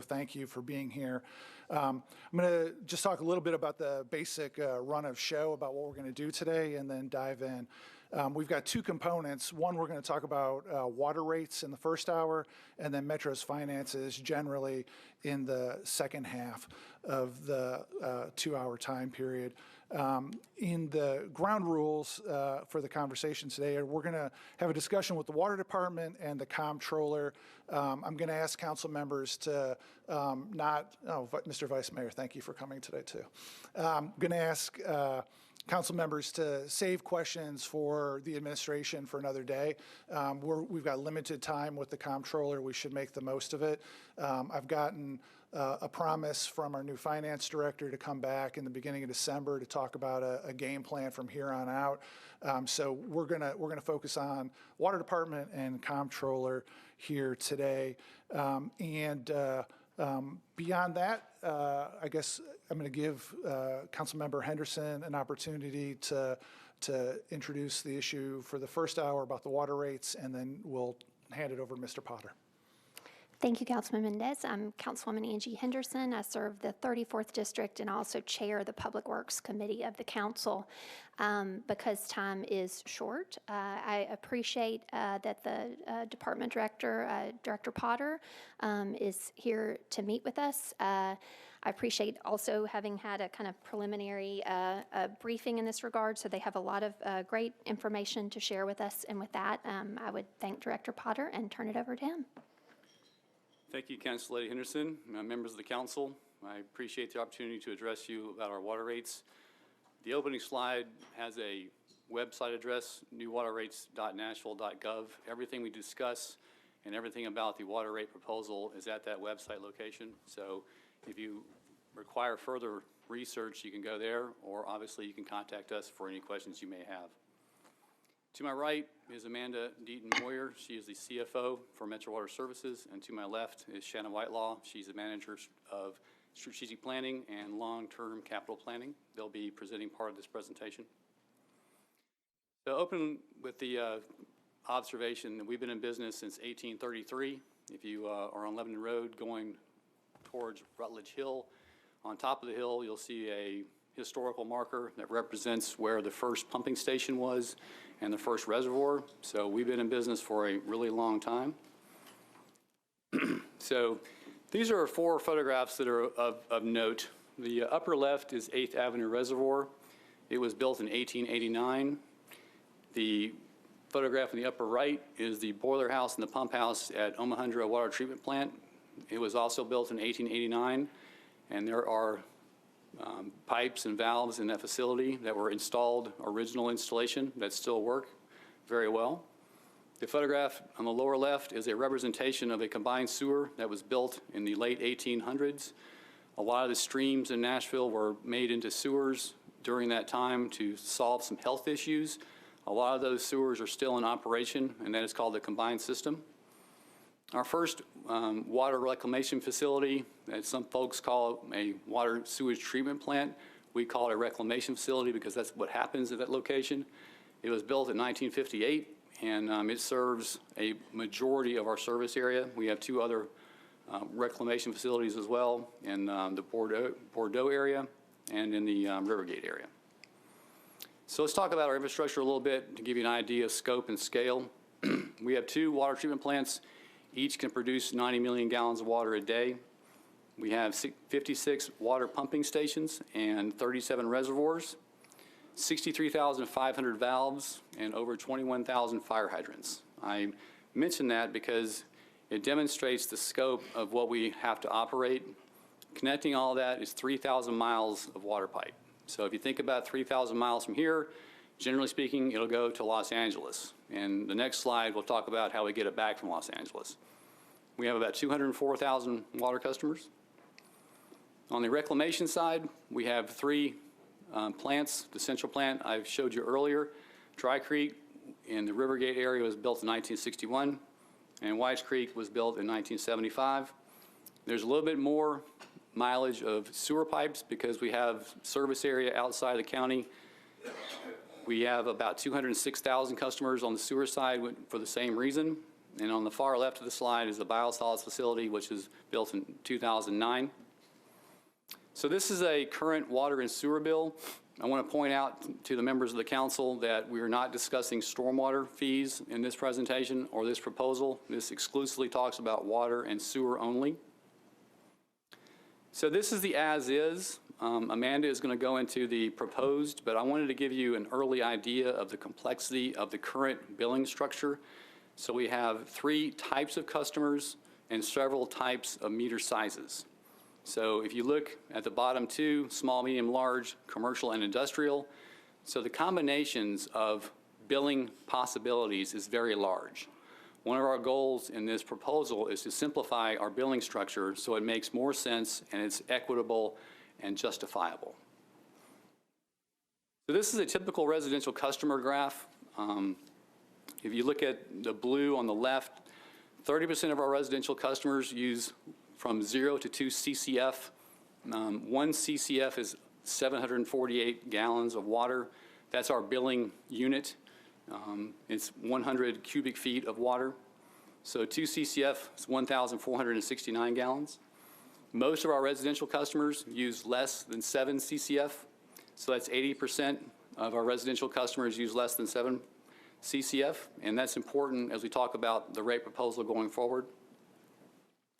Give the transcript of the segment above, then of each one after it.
so thank you for being here. I'm going to just talk a little bit about the basic run of show about what we're going to do today and then dive in. We've got two components. One, we're going to talk about water rates in the first hour, and then Metro's finances generally in the second half of the 2-hour time period. In the ground rules for the conversation today, we're going to have a discussion with the Water Department and the Comptroller. I'm going to ask council members to Mr. Vice Mayor, thank you for coming today too. I'm going to ask council members to save questions for the administration for another day. We've got limited time with the Comptroller. We should make the most of it. I've gotten a promise from our new finance director to come back in the beginning of December to talk about a game plan from here on out. So we're gonna focus on Water Department and Comptroller here today. Beyond that, I guess I'm going to give Councilmember Henderson an opportunity to introduce the issue for the first hour about the water rates, and then we'll hand it over to Mr. Potter. Thank you, Councilman Mendez. I'm Councilwoman Angie Henderson. I serve the 34th District and also chair the Public Works Committee of the Council. Because time is short, I appreciate that the Department Director, Director Potter, is here to meet with us. I appreciate also having had a kind of preliminary briefing in this regard, so they have a lot of great information to share with us. And with that, I would thank Director Potter and turn it over to him. Thank you, Council Lady Henderson, members of the council. I appreciate the opportunity to address you about our water rates. The opening slide has a website address, newwaterrates.nashville.gov. Everything we discuss and everything about the water rate proposal is at that website location. So if you require further research, you can go there, or obviously you can contact us for any questions you may have. To my right is Amanda Deaton-Moyer. She is the CFO for Metro Water Services. And to my left is Shannon Whitelaw. She's the manager of strategic planning and long-term capital planning. They'll be presenting part of this presentation. So open with the observation that we've been in business since 1833. If you are on Lebanon Road going towards Rutledge Hill, on top of the hill you'll see a historical marker that represents where the first pumping station was and the first reservoir. So we've been in business for a really long time. So these are 4 photographs that are of note. The upper left is 8th Avenue Reservoir. It was built in 1889. The photograph in the upper right is the boiler house and the pump house at Omohundro Water Treatment Plant. It was also built in 1889, and there are pipes and valves in that facility that were installed, original installation, that still work very well. The photograph on the lower left is a representation of a combined sewer that was built in the late 1800s. A lot of the streams in Nashville were made into sewers during that time to solve some health issues. A lot of those sewers are still in operation, and that is called the combined system. Our first water reclamation facility, that some folks call a water sewage treatment plant, we call it a reclamation facility because that's what happens at that location. It was built in 1958, and it serves a majority of our service area. We have 2 other reclamation facilities as well in the Bordeaux area and in the Rivergate area. So let's talk about our infrastructure a little bit to give you an idea of scope and scale. We have 2 water treatment plants. Each can produce 90 million gallons of water a day. We have 56 water pumping stations and 37 reservoirs, 63,500 valves, and over 21,000 fire hydrants. I mention that because it demonstrates the scope of what we have to operate. Connecting all that is 3,000 miles of water pipe. So if you think about 3,000 miles from here, generally speaking, it'll go to Los Angeles. And the next slide, we'll talk about how we get it back from Los Angeles. We have about 204,000 water customers. On the reclamation side, we have 3 plants. The central plant I showed you earlier, Dry Creek in the Rivergate area was built in 1961, and Whites Creek was built in 1975. There's a little bit more mileage of sewer pipes because we have service area outside the county. We have about 206,000 customers on the sewer side for the same reason. And on the far left of the slide is the biosolids facility, which was built in 2009. So this is a current water and sewer bill. I want to point out to the members of the council that we are not discussing stormwater fees in this presentation or this proposal. This exclusively talks about water and sewer only. So this is the as-is. Amanda is going to go into the proposed, but I wanted to give you an early idea of the complexity of the current billing structure. So we have 3 types of customers and several types of meter sizes. So if you look at the bottom 2, small, medium, large, commercial, and industrial, so the combinations of billing possibilities is very large. One of our goals in this proposal is to simplify our billing structure so it makes more sense and it's equitable and justifiable. So this is a typical residential customer graph. If you look at the blue on the left, 30% of our residential customers use from 0 to 2 CCF. 1 CCF is 748 gallons of water. That's our billing unit. It's 100 cubic feet of water. So 2 CCF is 1,469 gallons. Most of our residential customers use less than 7 CCF. So that's 80% of our residential customers use less than 7 CCF. And that's important as we talk about the rate proposal going forward.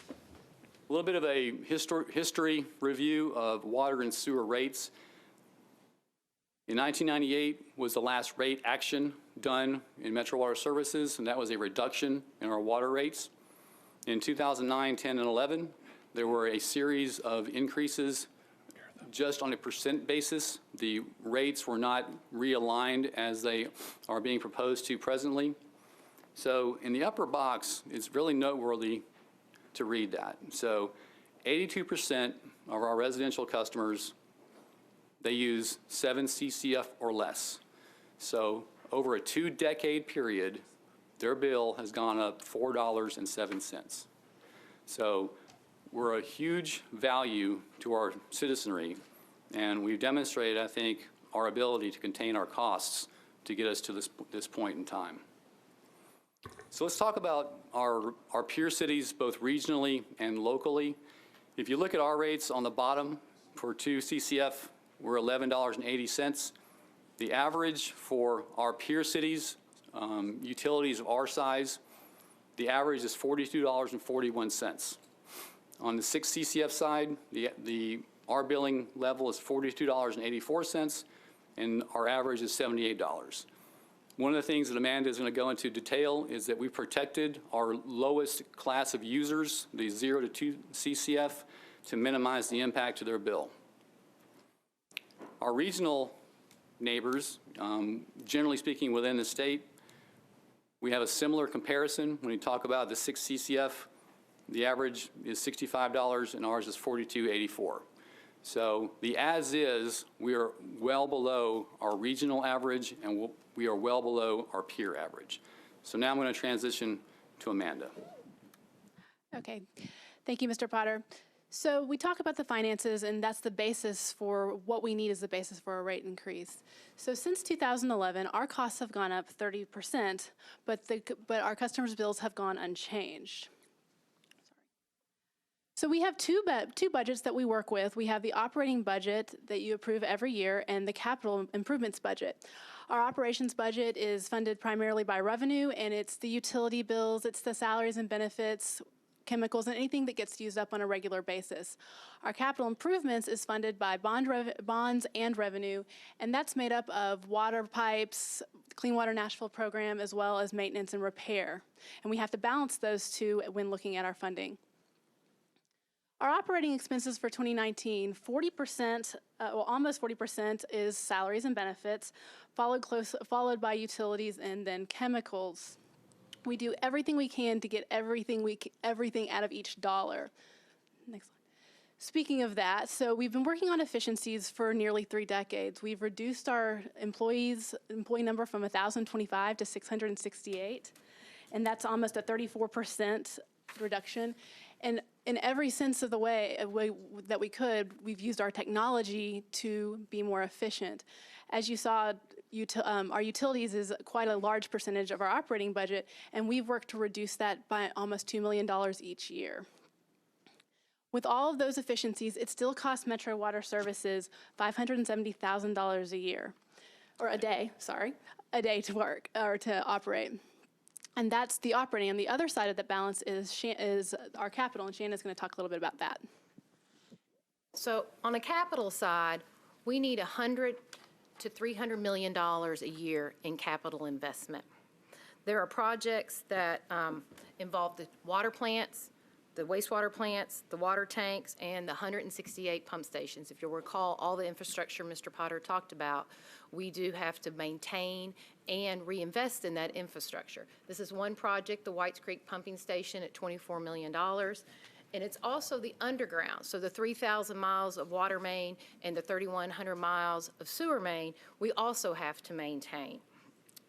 A little bit of a history review of water and sewer rates. In 1998 was the last rate action done in Metro Water Services, and that was a reduction in our water rates. In 2009, 10, and 11, there were a series of increases just on a percent basis. The rates were not realigned as they are being proposed to presently. So in the upper box, it's really noteworthy to read that. So 82% of our residential customers, they use 7 CCF or less. So over a 2-decade period, their bill has gone up $4.07. So we're a huge value to our citizenry, and we've demonstrated, I think, our ability to contain our costs to get us to this point in time. So let's talk about our peer cities, both regionally and locally. If you look at our rates on the bottom for 2 CCF, we're $11.80. The average for our peer cities, utilities of our size, the average is $42.41. On the 6 CCF side, our billing level is $42.84, and our average is $78. One of the things that Amanda is going to go into detail is that we protected our lowest class of users, the 0 to 2 CCF, to minimize the impact to their bill. Our regional neighbors, generally speaking within the state, we have a similar comparison. When we talk about the 6 CCF, the average is $65 and ours is $42.84. So the as is, we are well below our regional average and we are well below our peer average. So now I'm going to transition to Amanda. Okay, thank you, Mr. Potter. So we talk about the finances, and that's the basis for what we need as the basis for a rate increase. So since 2011, our costs have gone up 30%, but our customers' bills have gone unchanged. So we have two budgets that we work with. We have the operating budget that you approve every year and the capital improvements budget. Our operations budget is funded primarily by revenue, and it's the utility bills, it's the salaries and benefits, chemicals, and anything that gets used up on a regular basis. Our capital improvements is funded by bonds and revenue, and that's made up of water pipes, Clean Water Nashville program, as well as maintenance and repair. And we have to balance those two when looking at our funding. Our operating expenses for 2019, 40%, almost 40% is salaries and benefits, followed by utilities and then chemicals. We do everything we can to get everything out of each dollar. Next slide. Speaking of that, so we've been working on efficiencies for nearly 3 decades. We've reduced our employee number from 1,025 to 668, and that's almost a 34% reduction. And in every sense of the way that we could, we've used our technology to be more efficient. As you saw our utilities is quite a large percentage of our operating budget, and we've worked to reduce that by almost $2 million each year. With all of those efficiencies, it still costs Metro Water Services $570,000 a year, or a day to work or to operate. And that's the operating. And the other side of the balance is our capital, and Shanna's going to talk a little bit about that. So on the capital side, we need $100 to $300 million a year in capital investment. There are projects that involve the water plants, the wastewater plants, the water tanks, and the 168 pump stations. If you'll recall, all the infrastructure Mr. Potter talked about, we do have to maintain and reinvest in that infrastructure. This is one project, the Whites Creek Pumping Station at $24 million. And it's also the underground, so the 3,000 miles of water main and the 3,100 miles of sewer main, we also have to maintain.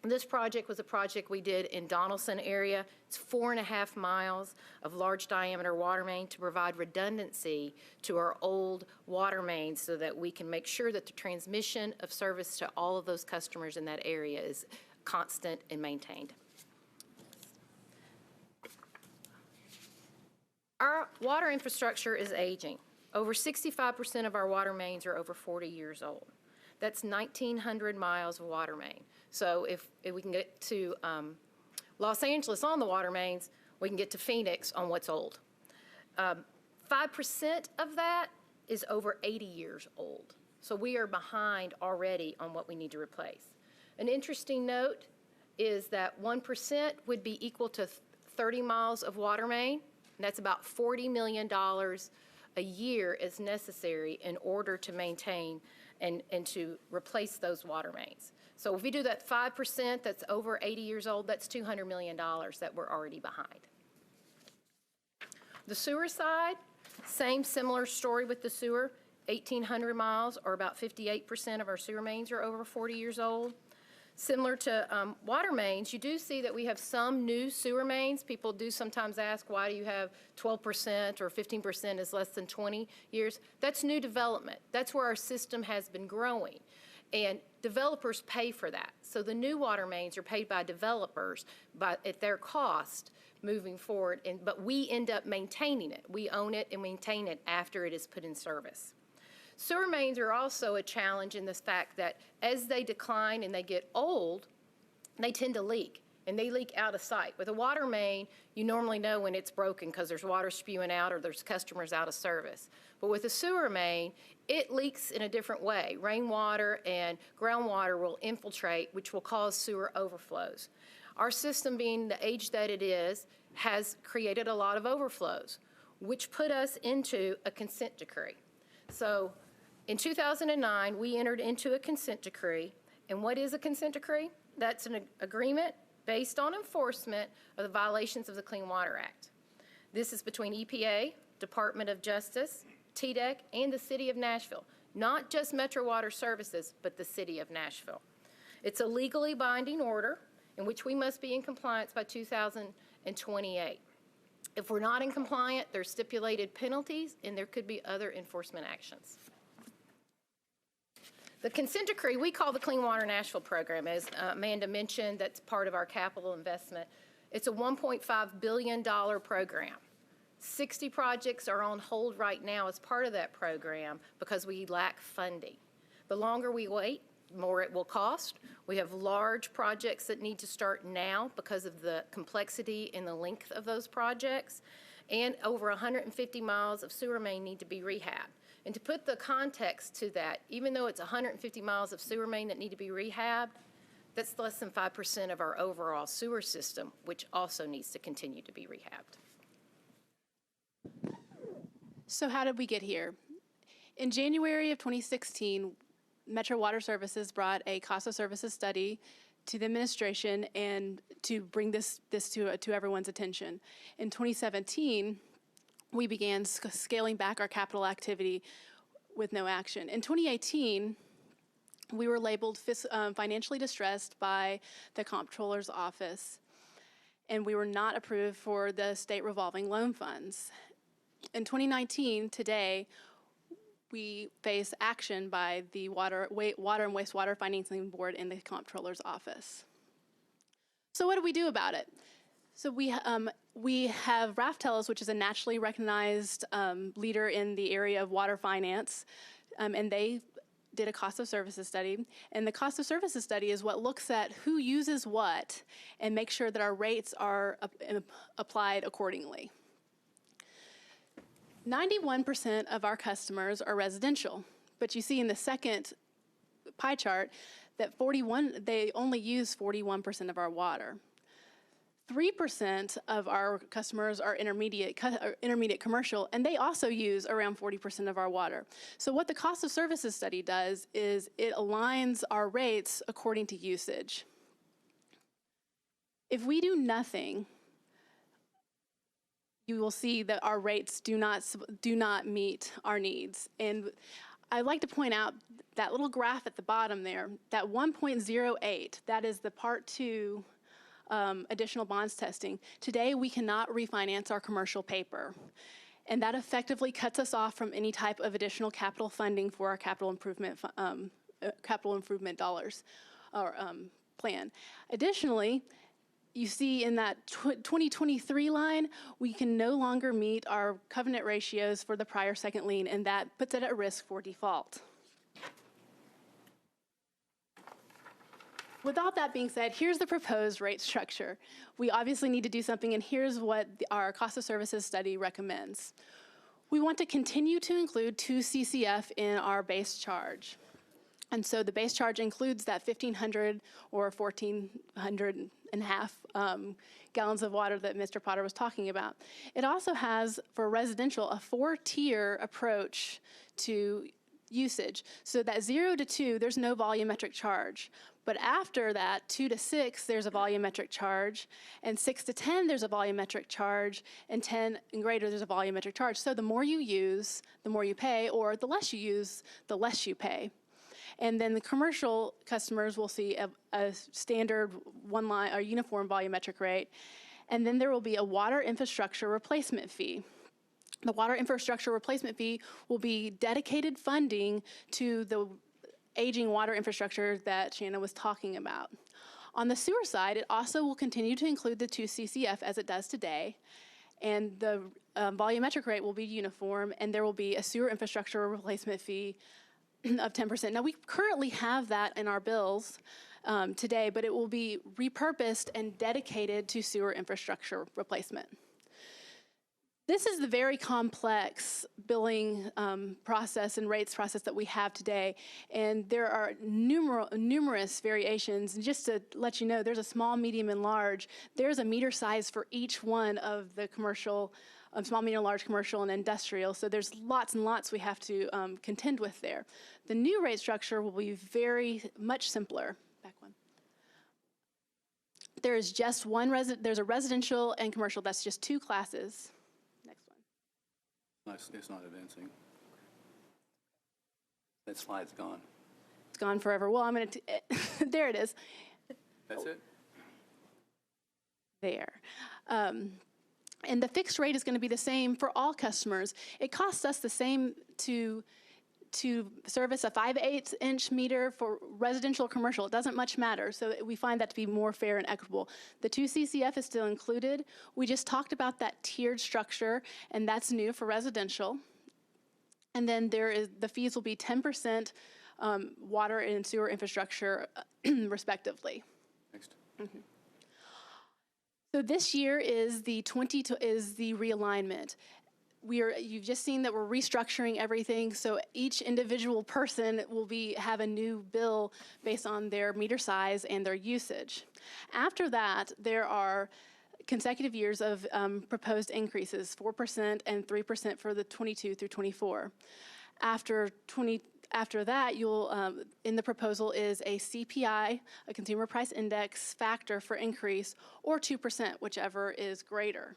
This project was a project we did in Donaldson area. It's 4.5 miles of large diameter water main to provide redundancy to our old water mains so that we can make sure that the transmission of service to all of those customers in that area is constant and maintained. Our water infrastructure is aging. Over 65% of our water mains are over 40 years old. That's 1,900 miles of water main. So if we can get to Los Angeles on the water mains, we can get to Phoenix on what's old. 5% of that is over 80 years old. So we are behind already on what we need to replace. An interesting note is that 1% would be equal to 30 miles of water main. And that's about $40 million a year is necessary in order to maintain and to replace those water mains. So if we do that 5%, that's over 80 years old, that's $200 million that we're already behind. The sewer side, similar story with the sewer, 1,800 miles, or about 58% of our sewer mains are over 40 years old. Similar to water mains, you do see that we have some new sewer mains. People do sometimes ask, why do you have 12% or 15% is less than 20 years? That's new development. That's where our system has been growing. And developers pay for that. So the new water mains are paid by developers at their cost moving forward, but we end up maintaining it. We own it and maintain it after it is put in service. Sewer mains are also a challenge in the fact that as they decline and they get old, they tend to leak, and they leak out of sight. With a water main, you normally know when it's broken because there's water spewing out or there's customers out of service. But with a sewer main, it leaks in a different way. Rainwater and groundwater will infiltrate, which will cause sewer overflows. Our system, being the age that it is, has created a lot of overflows, which put us into a consent decree. So in 2009, we entered into a consent decree. And what is a consent decree? That's an agreement based on enforcement of the violations of the Clean Water Act. This is between EPA, Department of Justice, TDEC, and the City of Nashville. Not just Metro Water Services, but the City of Nashville. It's a legally binding order in which we must be in compliance by 2028. If we're not in compliance, there's stipulated penalties, and there could be other enforcement actions. The consent decree we call the Clean Water Nashville program. As Amanda mentioned, that's part of our capital investment. It's a $1.5 billion program. 60 projects are on hold right now as part of that program because we lack funding. The longer we wait, the more it will cost. We have large projects that need to start now because of the complexity and the length of those projects, and over 150 miles of sewer main need to be rehabbed. And to put the context to that, even though it's 150 miles of sewer main that need to be rehabbed, that's less than 5% of our overall sewer system, which also needs to continue to be rehabbed. So how did we get here? In January of 2016, Metro Water Services brought a cost of services study to the administration and to bring this to everyone's attention. In 2017, we began scaling back our capital activity with no action. In 2018, we were labeled financially distressed by the Comptroller's office, and we were not approved for the state revolving loan funds. In 2019, today, we face action by the Water and Wastewater Financing Board in the Comptroller's office. So what do we do about it? So we have Raftellus, which is a nationally recognized leader in the area of water finance, and they did a cost of services study. And the cost of services study is what looks at who uses what and makes sure that our rates are applied accordingly. 91% of our customers are residential, but you see in the second pie chart that they only use 41% of our water. 3% of our customers are intermediate commercial, and they also use around 40% of our water. So what the cost of services study does is it aligns our rates according to usage. If we do nothing, you will see that our rates do not meet our needs. And I'd like to point out that little graph at the bottom there, that 1.08, that is the Part 2 additional bonds testing. Today, we cannot refinance our commercial paper, and that effectively cuts us off from any type of additional capital funding for our capital improvement dollars or plan. Additionally, you see in that 2023 line, we can no longer meet our covenant ratios for the prior second lien, and that puts it at risk for default. With all that being said, here's the proposed rate structure. We obviously need to do something, and here's what our cost of services study recommends. We want to continue to include 2 CCF in our base charge. And so the base charge includes that 1,500 or 1,400 and a half gallons of water that Mr. Potter was talking about. It also has, for residential, a 4-tier approach to usage. So that 0 to 2, there's no volumetric charge. But after that, 2 to 6, there's a volumetric charge, and 6 to 10, there's a volumetric charge, and 10 and greater, there's a volumetric charge. So the more you use, the more you pay, or the less you use, the less you pay. And then the commercial customers will see a standard one-line or uniform volumetric rate, and then there will be a water infrastructure replacement fee. The water infrastructure replacement fee will be dedicated funding to the aging water infrastructure that Shannon was talking about. On the sewer side, it also will continue to include the 2 CCF as it does today, and the volumetric rate will be uniform, and there will be a sewer infrastructure replacement fee of 10%. Now, we currently have that in our bills today, but it will be repurposed and dedicated to sewer infrastructure replacement. This is the very complex billing process and rates process that we have today, and there are numerous variations. And just to let you know, there's a small, medium, and large. There's a meter size for each one of the commercial, small, medium, large, commercial, and industrial. So there's lots and lots we have to contend with there. The new rate structure will be very much simpler. Back one. There is just one there's a residential and commercial. That's just 2 classes. It's not advancing. That slide's gone. It's gone forever. Well, I'm going to, there it is. That's it? There. And the fixed rate is going to be the same for all customers. It costs us the same to service a 5/8 inch meter for residential or commercial. It doesn't much matter, so we find that to be more fair and equitable. The 2 CCF is still included. We just talked about that tiered structure, and that's new for residential. And then the fees will be 10% water and sewer infrastructure, respectively. Next. Mm-hmm. So this year is the realignment. You've just seen that we're restructuring everything, so each individual person will have a new bill based on their meter size and their usage. After that, there are consecutive years of proposed increases, 4% and 3% for the 22 through 24. After that, you'll in the proposal is a CPI, a Consumer Price Index factor for increase, or 2%, whichever is greater.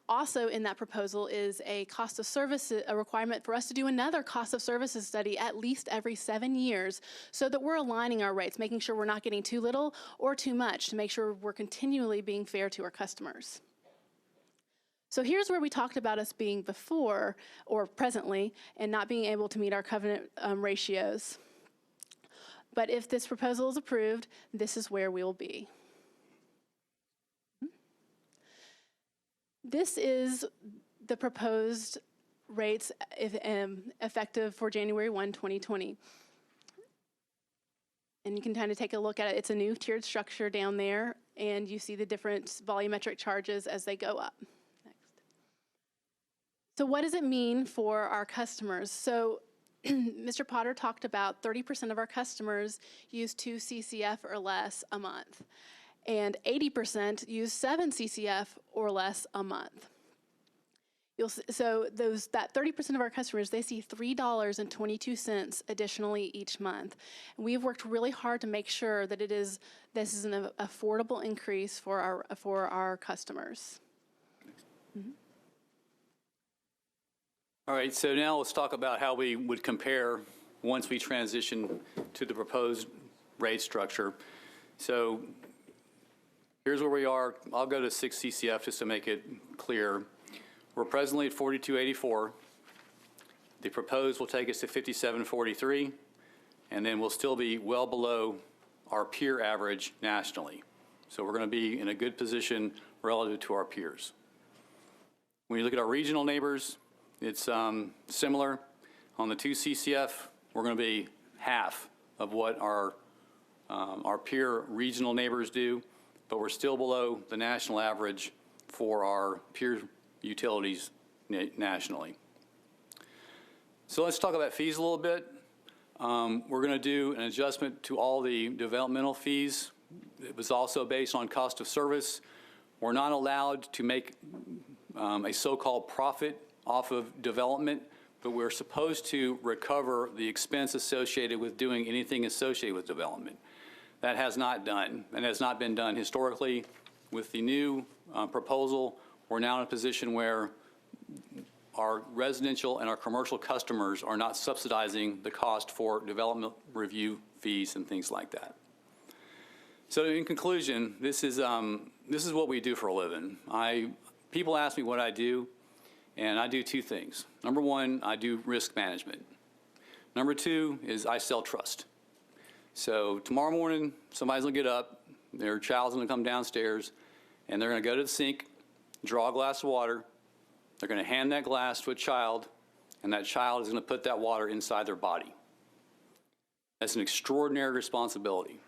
Also in that proposal is a cost of services, a requirement for us to do another cost of services study at least every 7 years so that we're aligning our rates, making sure we're not getting too little or too much, to make sure we're continually being fair to our customers. So here's where we talked about us being before or presently and not being able to meet our covenant ratios. But if this proposal is approved, this is where we will be. This is the proposed rates effective for January 1, 2020. And you can kind of take a look at it. It's a new tiered structure down there, and you see the different volumetric charges as they go up. Next. So what does it mean for our customers? So Mr. Potter talked about 30% of our customers use 2 CCF or less a month, and 80% use 7 CCF or less a month. So that 30% of our customers, they see $3.22 additionally each month. And we've worked really hard to make sure that this is an affordable increase for our customers. Mm-hmm. All right, so now let's talk about how we would compare once we transition to the proposed rate structure. So here's where we are. I'll go to 6 CCF just to make it clear. We're presently at 42.84. The proposed will take us to 57.43, and then we'll still be well below our peer average nationally. So we're going to be in a good position relative to our peers. When you look at our regional neighbors, it's similar. On the 2 CCF, we're going to be half of what our peer regional neighbors do, but we're still below the national average for our peer utilities nationally. So let's talk about fees a little bit. We're going to do an adjustment to all the developmental fees. It was also based on cost of service. We're not allowed to make a so-called profit off of development, but we're supposed to recover the expense associated with doing anything associated with development. That has not been done historically. With the new proposal, we're now in a position where our residential and our commercial customers are not subsidizing the cost for development review fees and things like that. So in conclusion, this is what we do for a living. People ask me what I do, and I do 2 things. Number 1, I do risk management. Number 2 is I sell trust. So tomorrow morning, somebody's going to get up, their child's going to come downstairs, and they're going to go to the sink, draw a glass of water, they're going to hand that glass to a child, and that child is going to put that water inside their body. That's an extraordinary responsibility.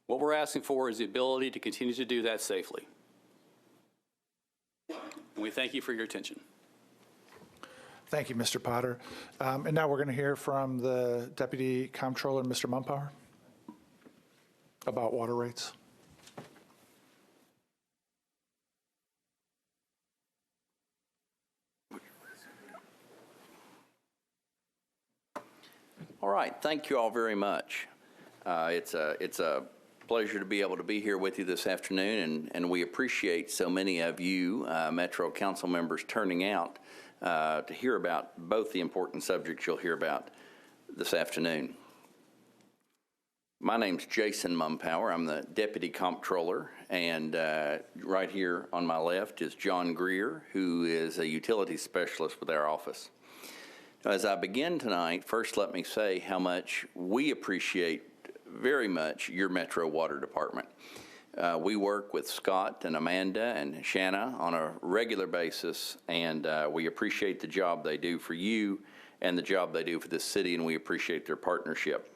What we're asking for is the ability to continue to do that safely. And we thank you for your attention. Thank you, Mr. Potter. And now we're going to hear from the Deputy Comptroller, Mr. Mumpower, about water rates. All right, thank you all very much. It's a pleasure to be able to be here with you this afternoon, and we appreciate so many of you Metro Council members turning out to hear about both the important subjects you'll hear about this afternoon. My name's Jason Mumpower. I'm the Deputy Comptroller, and right here on my left is John Greer, who is a utility specialist with our office. As I begin tonight, first let me say how much we appreciate very much your Metro Water Department. We work with Scott and Amanda and Shanna on a regular basis, and we appreciate the job they do for you and the job they do for the city, and we appreciate their partnership.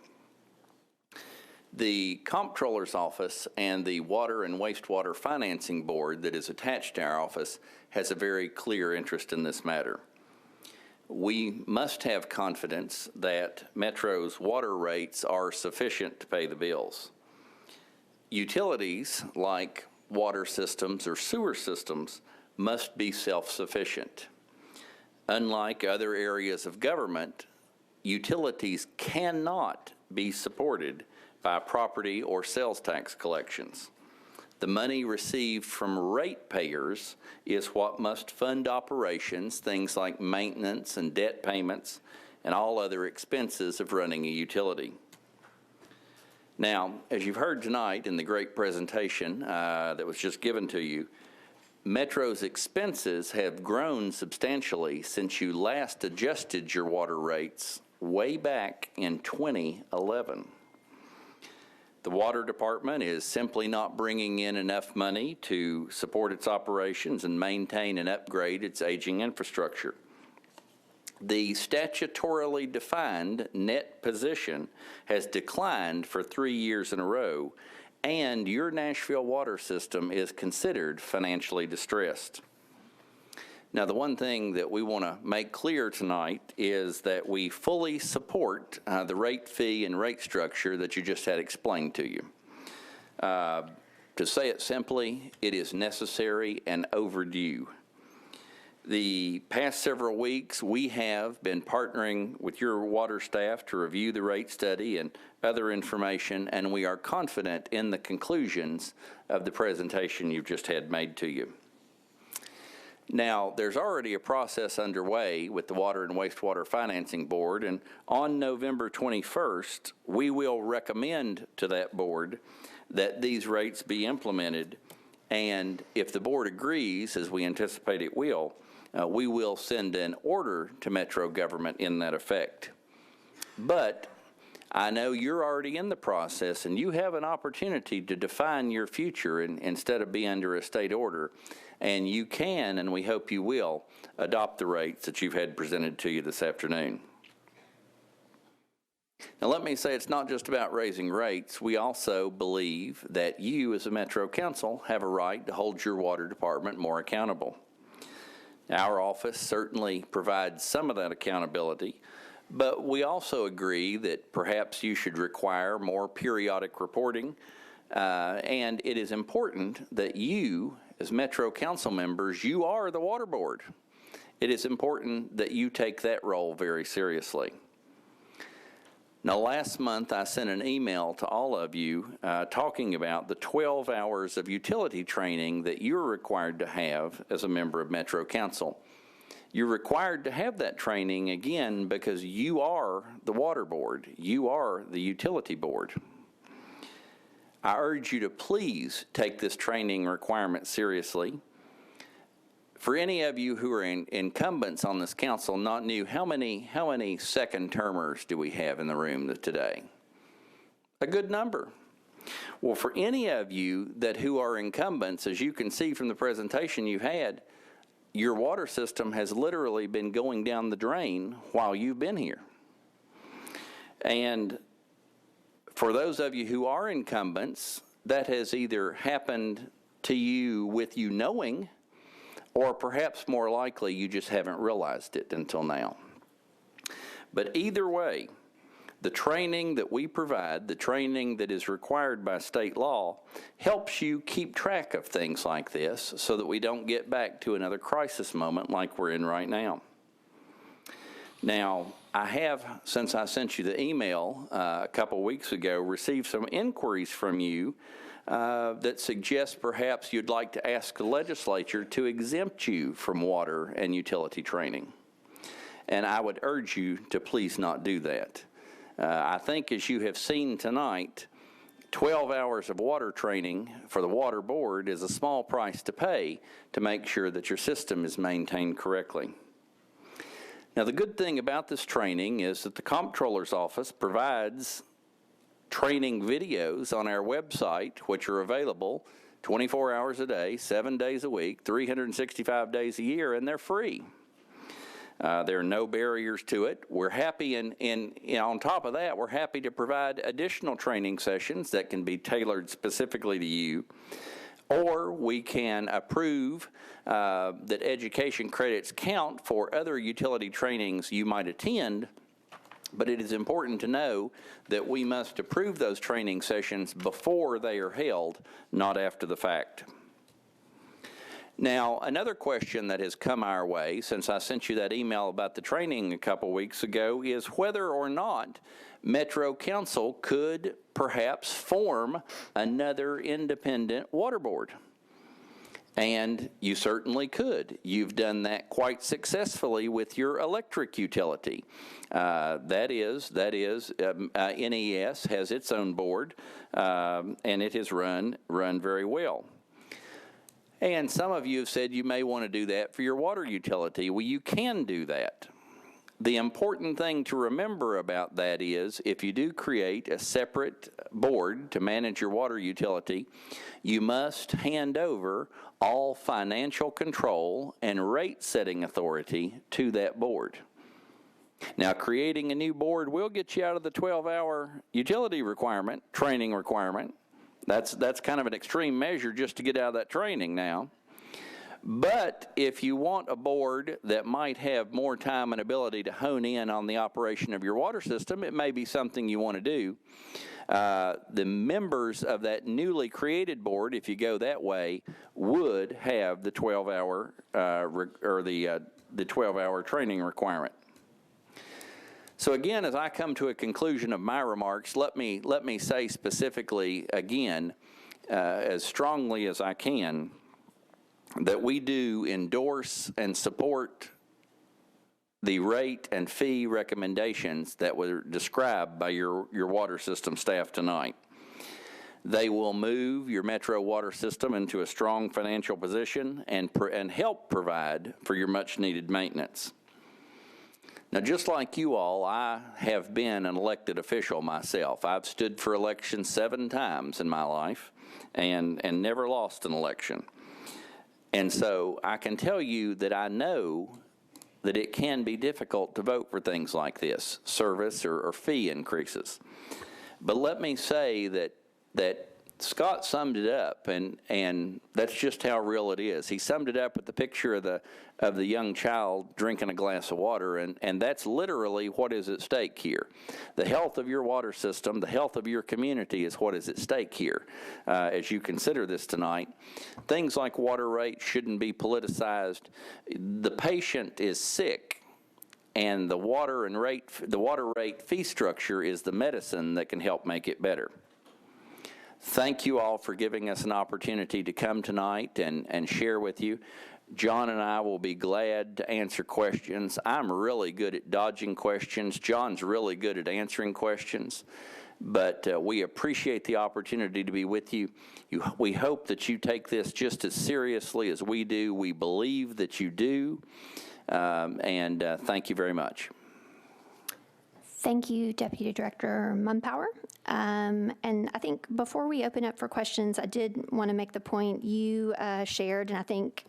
The Comptroller's Office and the Water and Wastewater Financing Board that is attached to our office has a very clear interest in this matter. We must have confidence that Metro's water rates are sufficient to pay the bills. Utilities, like water systems or sewer systems, must be self-sufficient. Unlike other areas of government, utilities cannot be supported by property or sales tax collections. The money received from ratepayers is what must fund operations, things like maintenance and debt payments, and all other expenses of running a utility. Now, as you've heard tonight in the great presentation that was just given to you, Metro's expenses have grown substantially since you last adjusted your water rates way back in 2011. The water department is simply not bringing in enough money to support its operations and maintain and upgrade its aging infrastructure. The statutorily defined net position has declined for 3 years in a row, and your Nashville water system is considered financially distressed. Now, the one thing that we want to make clear tonight is that we fully support the rate, fee, and rate structure that you just had explained to you. To say it simply, it is necessary and overdue. The past several weeks, we have been partnering with your water staff to review the rate study and other information, and we are confident in the conclusions of the presentation you've just had made to you. Now, there's already a process underway with the Water and Wastewater Financing Board, and on November 21st, we will recommend to that board that these rates be implemented, and if the board agrees, as we anticipate it will, we will send an order to Metro government in that effect. But I know you're already in the process, and you have an opportunity to define your future instead of being under a state order. And you can, and we hope you will, adopt the rates that you've had presented to you this afternoon. Now, let me say it's not just about raising rates. We also believe that you, as a Metro Council, have a right to hold your water department more accountable. Our office certainly provides some of that accountability, but we also agree that perhaps you should require more periodic reporting, and it is important that you, as Metro Council members, you are the water board. It is important that you take that role very seriously. Now, last month I sent an email to all of you talking about the 12 hours of utility training that you're required to have as a member of Metro Council. You're required to have that training, again, because you are the water board. You are the utility board. I urge you to please take this training requirement seriously. For any of you who are incumbents on this council, not new, how many second termers do we have in the room today? A good number. Well, for any of you who are incumbents, as you can see from the presentation you had, your water system has literally been going down the drain while you've been here. And for those of you who are incumbents, that has either happened to you with you knowing, or perhaps more likely you just haven't realized it until now. But either way, the training that we provide, the training that is required by state law, helps you keep track of things like this so that we don't get back to another crisis moment like we're in right now. Now, I have, since I sent you the email a couple weeks ago, received some inquiries from you that suggest perhaps you'd like to ask the legislature to exempt you from water and utility training. And I would urge you to please not do that. I think, as you have seen tonight, 12 hours of water training for the water board is a small price to pay to make sure that your system is maintained correctly. Now, the good thing about this training is that the Comptroller's office provides training videos on our website, which are available 24 hours a day, 7 days a week, 365 days a year, and they're free. There are no barriers to it. We're happy, on top of that, we're happy to provide additional training sessions that can be tailored specifically to you. Or we can approve that education credits count for other utility trainings you might attend, but it is important to know that we must approve those training sessions before they are held, not after the fact. Now, another question that has come our way since I sent you that email about the training a couple weeks ago is whether or not Metro Council could perhaps form another independent water board. And you certainly could. You've done that quite successfully with your electric utility. That is, NES has its own board, and it has run very well. And some of you have said you may want to do that for your water utility. Well, you can do that. The important thing to remember about that is if you do create a separate board to manage your water utility, you must hand over all financial control and rate setting authority to that board. Now, creating a new board will get you out of the 12-hour utility requirement, training requirement. That's kind of an extreme measure just to get out of that training now. But if you want a board that might have more time and ability to hone in on the operation of your water system, it may be something you want to do. The members of that newly created board, if you go that way, would have the 12-hour the 12-hour training requirement. So again, as I come to a conclusion of my remarks, let me say specifically again, as strongly as I can, that we do endorse and support the rate and fee recommendations that were described by your water system staff tonight. They will move your metro water system into a strong financial position and help provide for your much-needed maintenance. Now, just like you all, I have been an elected official myself. I've stood for election 7 times in my life and never lost an election. And so I can tell you that I know that it can be difficult to vote for things like this, service or fee increases. But let me say that Scott summed it up, and that's just how real it is. He summed it up with the picture of the young child drinking a glass of water, and that's literally what is at stake here. The health of your water system, the health of your community is what is at stake here as you consider this tonight. Things like water rates shouldn't be politicized. The patient is sick, and the water rate fee structure is the medicine that can help make it better. Thank you all for giving us an opportunity to come tonight and share with you. John and I will be glad to answer questions. I'm really good at dodging questions. John's really good at answering questions. But we appreciate the opportunity to be with you. We hope that you take this just as seriously as we do. We believe that you do. And thank you very much. Thank you, Deputy Director Mumpower. And I think before we open up for questions, I did want to make the point you shared, and I think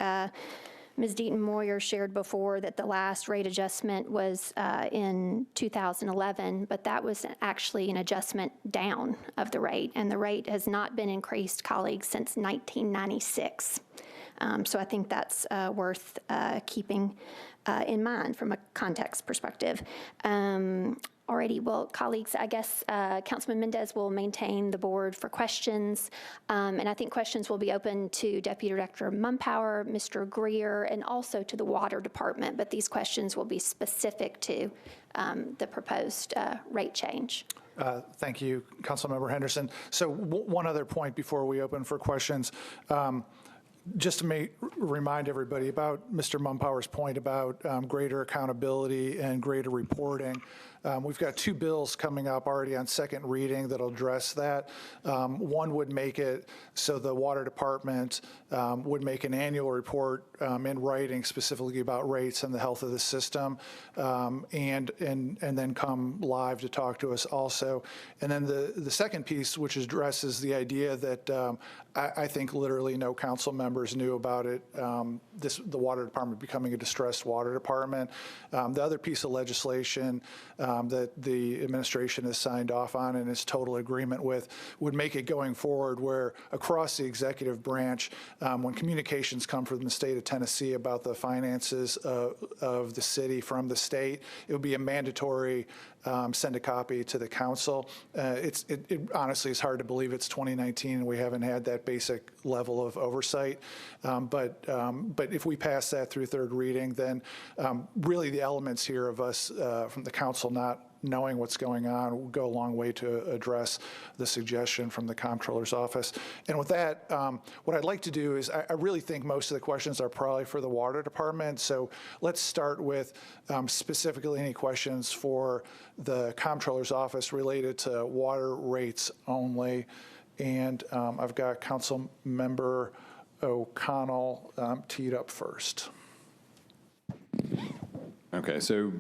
Ms. Deaton-Moyer shared before that the last rate adjustment was in 2011, but that was actually an adjustment down of the rate, and the rate has not been increased, colleagues, since 1996. So I think that's worth keeping in mind from a context perspective. Alrighty, well, colleagues, I guess Councilman Mendez will maintain the board for questions, and I think questions will be open to Deputy Director Mumpower, Mr. Greer, and also to the Water Department, but these questions will be specific to the proposed rate change. Thank you, Councilmember Henderson. So one other point before we open for questions. Just to remind everybody about Mr. Mumpower's point about greater accountability and greater reporting. We've got 2 bills coming up already on second reading that'll address that. One would make it so the Water Department would make an annual report in writing specifically about rates and the health of the system, and then come live to talk to us also. And then the second piece, which addresses the idea that I think literally no council members knew about it, the Water Department becoming a distressed water department. The other piece of legislation that the administration has signed off on and is total agreement with would make it going forward where across the executive branch, when communications come from the state of Tennessee about the finances of the city from the state, it would be a mandatory send a copy to the council. It honestly is hard to believe it's 2019 and we haven't had that basic level of oversight. But if we pass that through third reading, then really the elements here of us from the council not knowing what's going on will go a long way to address the suggestion from the comptroller's office. And with that, what I'd like to do is I really think most of the questions are probably for the Water Department. So let's start with specifically any questions for the comptroller's office related to water rates only. And I've got Council Member O'Connell teed up first. Okay, so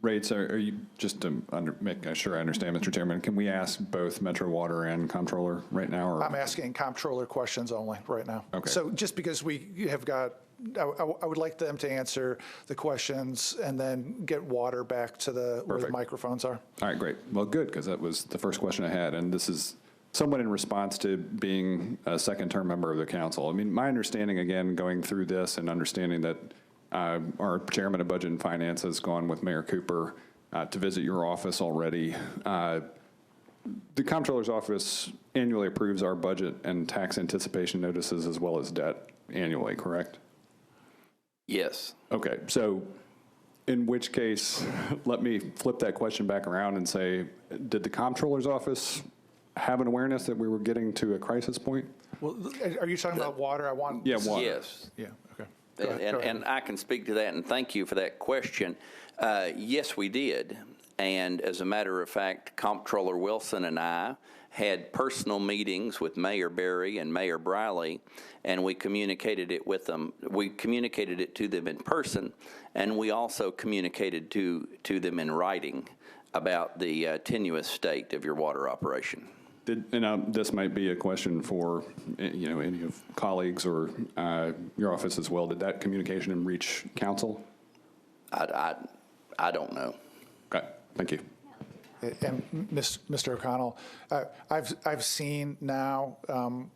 rates, are you, just to make sure I understand, Mr. Chairman, can we ask both Metro Water and Comptroller right now? Or? I'm asking Comptroller questions only right now. Okay. So just because we have got, I would like them to answer the questions and then get Water back to where the microphones are. All right, great. Well, good, because that was the first question I had, and this is somewhat in response to being a second-term member of the council. I mean, my understanding, again, going through this and understanding that our chairman of Budget and Finance has gone with Mayor Cooper to visit your office already. The Comptroller's office annually approves our budget and tax anticipation notices as well as debt annually, correct? Yes. Okay, so in which case, let me flip that question back around and say, did the Comptroller's office have an awareness that we were getting to a crisis point? Well, are you talking about Water? Yeah, water. Yes. Yeah, okay. And I can speak to that, and thank you for that question. Yes, we did. And as a matter of fact, Comptroller Wilson and I had personal meetings with Mayor Berry and Mayor Briley, and we communicated it with them. We communicated it to them in person, and we also communicated to them in writing about the tenuous state of your water operation. This might be a question for any of colleagues or your office as well. Did that communication reach council? I don't know. Okay, thank you. And Mr. O'Connell, I've seen now,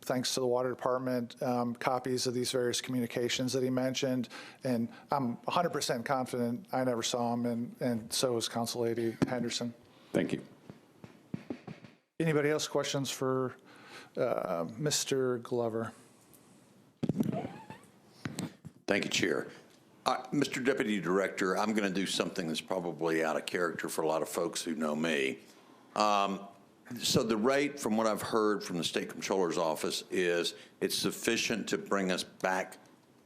thanks to the Water Department, copies of these various communications that he mentioned, and I'm 100% confident I never saw them, and so is Council Lady Henderson. Thank you. Anybody else questions for Mr. Glover? Thank you, Chair. Mr. Deputy Director, I'm going to do something that's probably out of character for a lot of folks who know me. So the rate, from what I've heard from the State Comptroller's Office, is it's sufficient to bring us back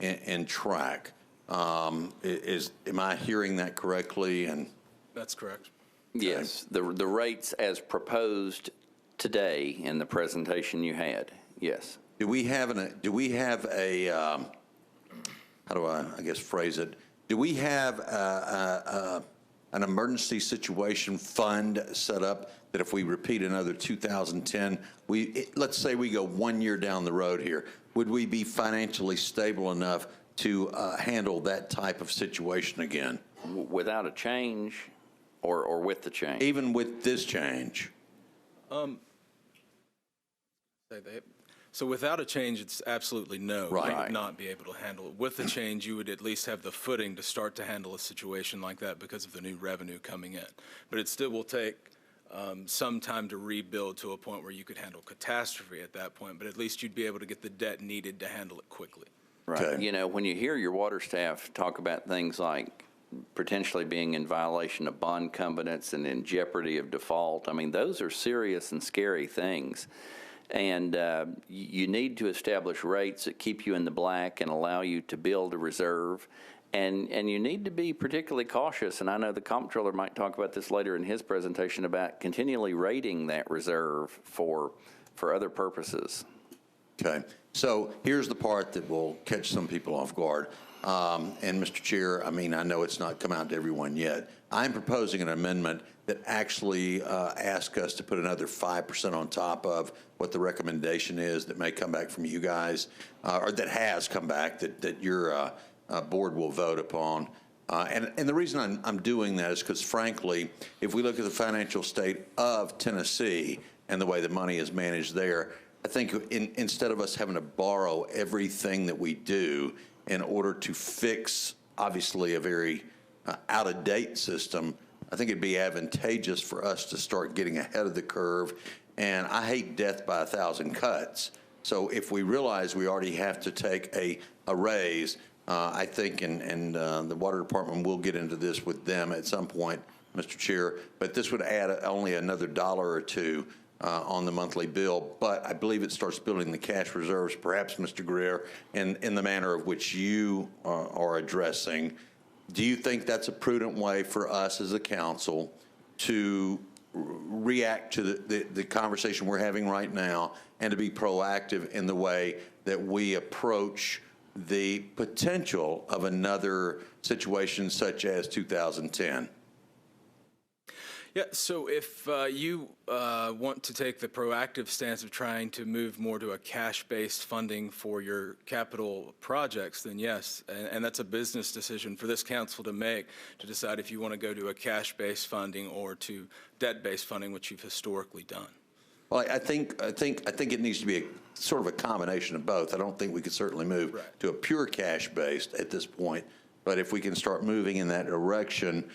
in track. Am I hearing that correctly? And that's correct. Yes, the rates as proposed today in the presentation you had, yes. Do we have a how do I guess phrase it? Do we have an emergency situation fund set up that if we repeat another 2010, let's say we go 1 year down the road here, would we be financially stable enough to handle that type of situation again? Without a change or with the change? Even with this change? So without a change, it's absolutely no. Right. You would not be able to handle it. With the change, you would at least have the footing to start to handle a situation like that because of the new revenue coming in. But it still will take some time to rebuild to a point where you could handle catastrophe at that point, but at least you'd be able to get the debt needed to handle it quickly. Right. Okay. You know, when you hear your water staff talk about things like potentially being in violation of bond covenants and in jeopardy of default, I mean, those are serious and scary things. And you need to establish rates that keep you in the black and allow you to build a reserve. And you need to be particularly cautious, and I know the Comptroller might talk about this later in his presentation, about continually rating that reserve for other purposes. Okay. So here's the part that will catch some people off guard. And Mr. Chair, I mean, I know it's not come out to everyone yet. I'm proposing an amendment that actually asks us to put another 5% on top of what the recommendation is that may come back from you guys, or that has come back, that your board will vote upon. And the reason I'm doing that is because, frankly, if we look at the financial state of Tennessee and the way the money is managed there, I think instead of us having to borrow everything that we do in order to fix, obviously, a very out-of-date system, I think it'd be advantageous for us to start getting ahead of the curve. And I hate death by 1,000 cuts. So if we realize we already have to take a raise, I think, and the Water Department will get into this with them at some point, Mr. Chair, but this would add only another $1 or $2 on the monthly bill. But I believe it starts building the cash reserves, perhaps, Mr. Greer, in the manner of which you are addressing. Do you think that's a prudent way for us as a council to react to the conversation we're having right now and to be proactive in the way that we approach the potential of another situation such as 2010. Yeah, so if you want to take the proactive stance of trying to move more to a cash-based funding for your capital projects, then yes, and that's a business decision for this council to make, to decide if you want to go to a cash-based funding or to debt-based funding, which you've historically done. Well, I think it needs to be a sort of a combination of both. I don't think we could certainly move to a pure cash-based at this point, but if we can start moving in that direction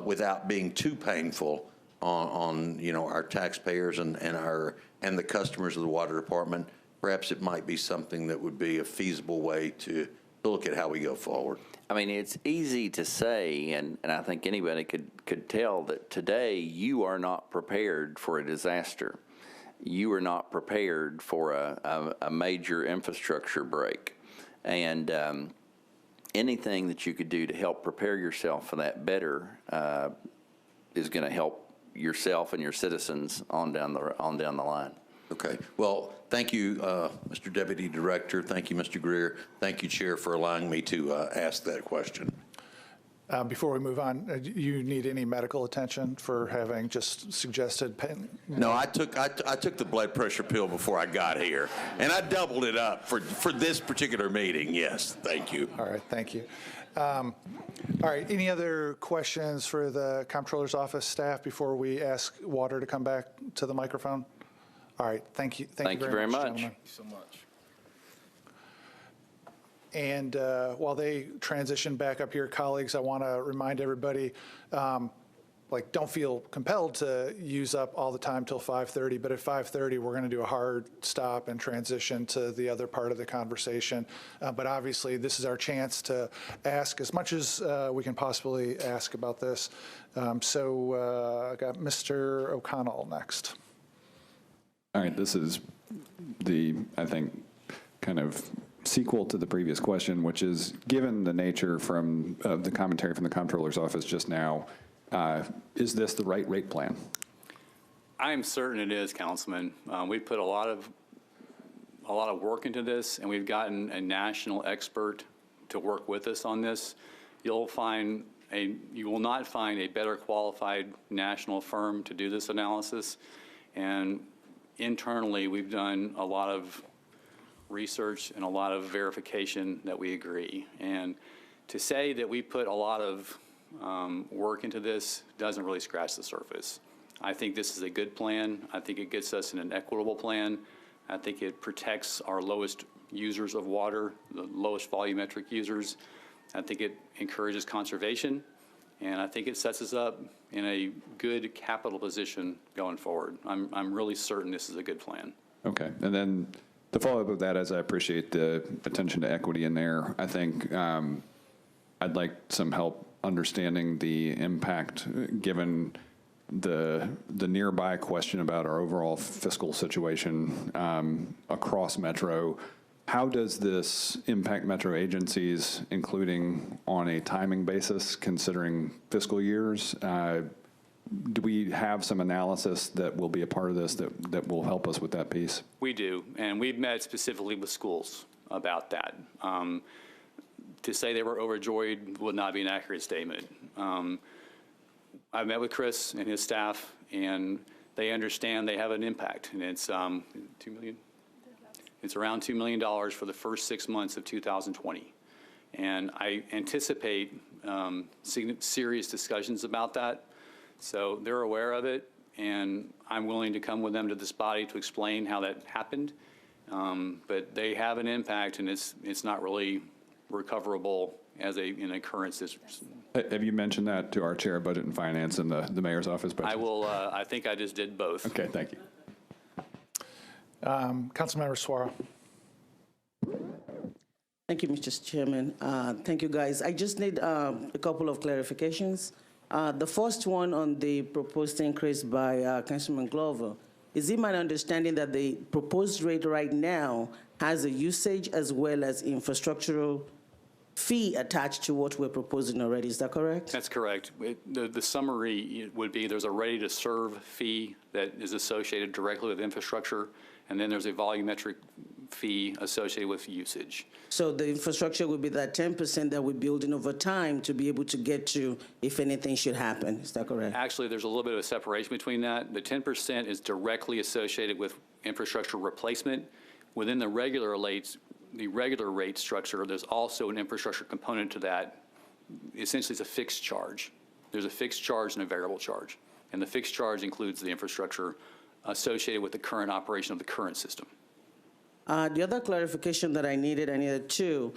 without being too painful on our taxpayers and the customers of the water department, perhaps it might be something that would be a feasible way to look at how we go forward. I mean, it's easy to say, and I think anybody could tell that today you are not prepared for a disaster. You are not prepared for a major infrastructure break. And anything that you could do to help prepare yourself for that better is going to help yourself and your citizens on down the line. Okay. Well, thank you, Mr. Deputy Director. Thank you, Mr. Greer. Thank you, Chair, for allowing me to ask that question. Before we move on, do you need any medical attention for having just suggested pain? No, I took the blood pressure pill before I got here, and I doubled it up for this particular meeting. Yes, thank you. All right, thank you. All right, any other questions for the Comptroller's Office staff before we ask Water to come back to the microphone? All right, thank you. Thank you very much, gentlemen. Thank you so much. And while they transition back up here, colleagues, I want to remind everybody, don't feel compelled to use up all the time till 5:30, but at 5:30, we're going to do a hard stop and transition to the other part of the conversation. But obviously, this is our chance to ask as much as we can possibly ask about this. So I got Mr. O'Connell next. All right, this is I think, kind of sequel to the previous question, which is, given the nature from the commentary from the Comptroller's Office just now, is this the right rate plan? I'm certain it is, Councilman. We put a lot of work into this, and we've gotten a national expert to work with us on this. You will not find a better qualified national firm to do this analysis. And internally, we've done a lot of research and a lot of verification that we agree. And to say that we put a lot of work into this doesn't really scratch the surface. I think this is a good plan. I think it gets us in an equitable plan. I think it protects our lowest users of water, the lowest volumetric users. I think it encourages conservation, and I think it sets us up in a good capital position going forward. I'm really certain this is a good plan. Okay, and then the follow-up of that, as I appreciate the attention to equity in there, I think I'd like some help understanding the impact, given the nearby question about our overall fiscal situation across Metro. How does this impact Metro agencies, including on a timing basis, considering fiscal years? Do we have some analysis that will be a part of this that will help us with that piece? We do, and we've met specifically with schools about that. To say they were overjoyed would not be an accurate statement. I met with Chris and his staff, and they understand they have an impact, and it's $2 million. It's around $2 million for the first 6 months of 2020, and I anticipate serious discussions about that. So they're aware of it, and I'm willing to come with them to this body to explain how that happened. But they have an impact, and it's not really recoverable as in a current system. Have you mentioned that to our Chair of Budget and Finance and the Mayor's Office? I will. I think I just did both. Okay, thank you. Councilmember Suara. Thank you, Mr. Chairman. Thank you, guys. I just need a couple of clarifications. The first one on the proposed increase by Councilman Glover. Is it my understanding that the proposed rate right now has a usage as well as infrastructural fee attached to what we're proposing already. Is that correct? That's correct. The summary would be there's a ready-to-serve fee that is associated directly with infrastructure, and then there's a volumetric fee associated with usage. So the infrastructure would be that 10% that we're building over time to be able to get to if anything should happen. Is that correct? Actually, there's a little bit of a separation between that. The 10% is directly associated with infrastructure replacement. Within the regular rate structure, there's also an infrastructure component to that. Essentially, it's a fixed charge. There's a fixed charge and a variable charge. And the fixed charge includes the infrastructure associated with the current operation of the current system. The other clarification that I needed two,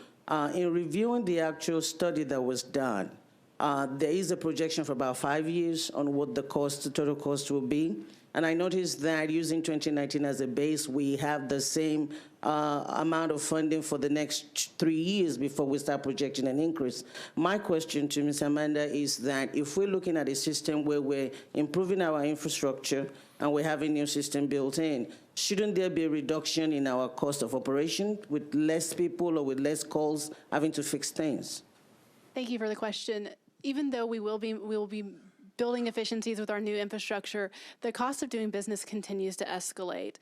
in reviewing the actual study that was done, there is a projection for about 5 years on what the total cost will be. And I noticed that using 2019 as a base, we have the same amount of funding for the next 3 years before we start projecting an increase. My question to Ms. Amanda is that if we're looking at a system where we're improving our infrastructure and we have a new system built in, shouldn't there be a reduction in our cost of operation with less people or with less calls having to fix things? Thank you for the question. Even though we will be building efficiencies with our new infrastructure, the cost of doing business continues to escalate.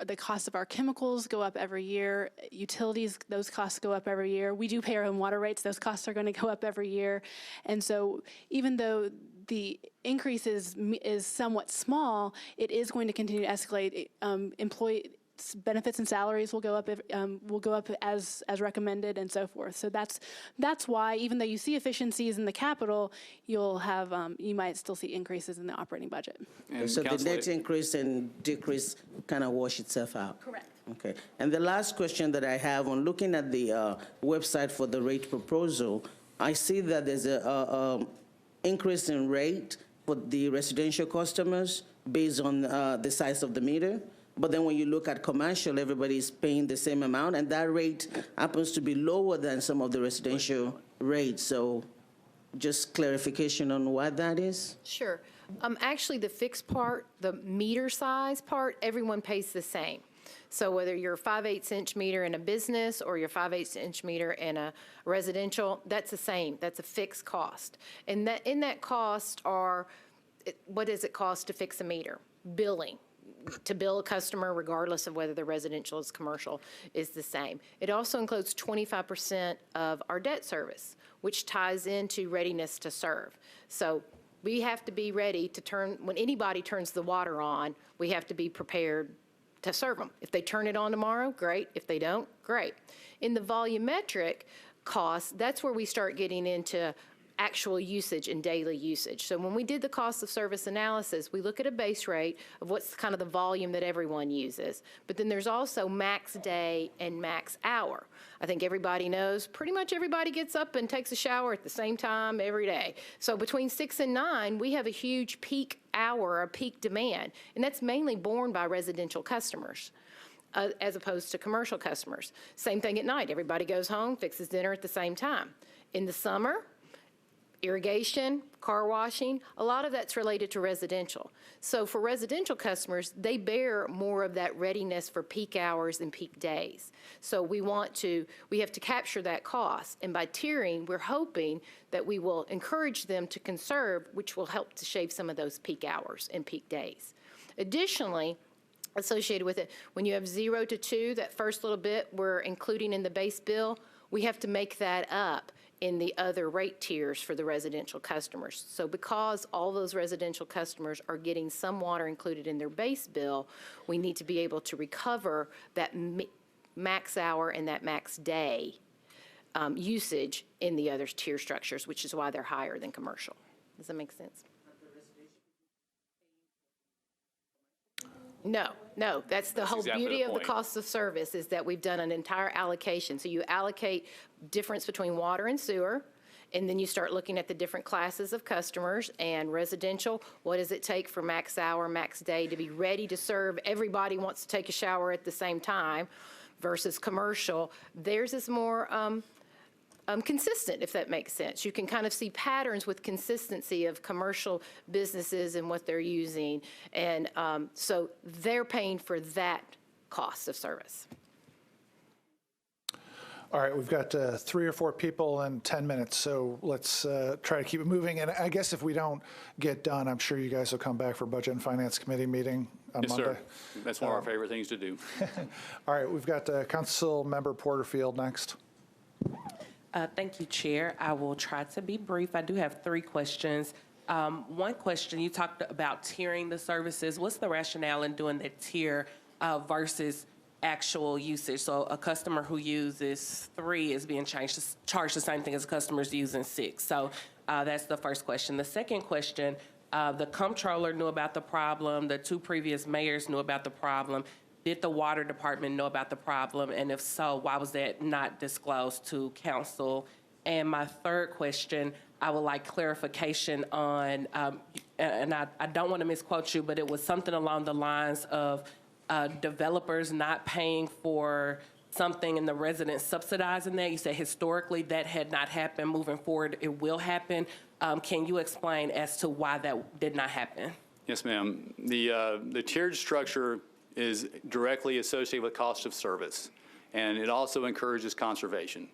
The cost of our chemicals go up every year. Utilities, those costs go up every year. We do pay our own water rates. Those costs are going to go up every year. And so even though the increase is somewhat small, it is going to continue to escalate. Employee benefits and salaries will go up as recommended, and so forth. So that's why, even though you see efficiencies in the capital, you'll have you might still see increases in the operating budget. And so the net increase and decrease kind of wash itself out. Correct. Okay. And the last question that I have on looking at the website for the rate proposal, I see that there's a increase in rate for the residential customers based on the size of the meter. But then when you look at commercial, everybody's paying the same amount, and that rate happens to be lower than some of the residential rates. So just clarification on why that is? Sure. Actually, the fixed part, the meter size part, everyone pays the same. So whether you're a 5/8" meter in a business or your 5/8" meter in a residential, that's the same. That's a fixed cost. And that in that cost are, what does it cost to fix a meter? Billing. To bill a customer, regardless of whether the residential is commercial, is the same. It also includes 25% of our debt service, which ties into readiness to serve. So we have to be ready to turn, when anybody turns the water on, we have to be prepared to serve them. If they turn it on tomorrow, great. If they don't, great. In the volumetric costs, that's where we start getting into actual usage and daily usage. So when we did the cost of service analysis, we look at a base rate of what's kind of the volume that everyone uses. But then there's also max day and max hour. I think everybody knows pretty much everybody gets up and takes a shower at the same time every day. So between 6 and 9, we have a huge peak hour or peak demand, and that's mainly borne by residential customers. As opposed to commercial customers. Same thing at night. Everybody goes home, fixes dinner at the same time. In the summer, irrigation, car washing, a lot of that's related to residential. So for residential customers, they bear more of that readiness for peak hours and peak days. So we have to capture that cost. And by tiering, we're hoping that we will encourage them to conserve, which will help to shave some of those peak hours and peak days. Additionally, associated with it, when you have 0 to 2, that first little bit we're including in the base bill, we have to make that up in the other rate tiers for the residential customers. So because all those residential customers are getting some water included in their base bill, we need to be able to recover that max hour and that max day usage in the other tier structures, which is why they're higher than commercial. Does that make sense? No, that's the whole exactly beauty the of the point. cost of service is that we've done an entire allocation. So you allocate difference between water and sewer, and then you start looking at the different classes of customers and residential. What does it take for max hour, max day to be ready to serve? Everybody wants to take a shower at the same time versus commercial. Theirs is more consistent, if that makes sense. You can kind of see patterns with consistency of commercial businesses and what they're using. And so they're paying for that cost of service. All right, we've got 3 or 4 people and 10 minutes, so let's try to keep it moving. And I guess if we don't get done, I'm sure you guys will come back for Budget and Finance Committee meeting on Yes, Monday. sir. That's one of our favorite things to do. All right, we've got Council Member Porterfield next. Thank you, Chair. I will try to be brief. I do have 3 questions. One question, you talked about tiering the services. What's the rationale in doing the tier versus actual usage? So a customer who uses 3 is being charged the same thing as a customer who's using 6. So that's the first question. The second question, the comptroller knew about the problem. The 2 previous mayors knew about the problem. Did the water department know about the problem? And if so, why was that not disclosed to council? And my third question, I would like clarification on, and I don't want to misquote you, but it was something along the lines of developers not paying for something and the residents subsidizing that. You said historically that had not happened. Moving forward, it will happen. Can you explain as to why that did not happen? Yes, ma'am. The tiered structure is directly associated with cost of service, and it also encourages conservation.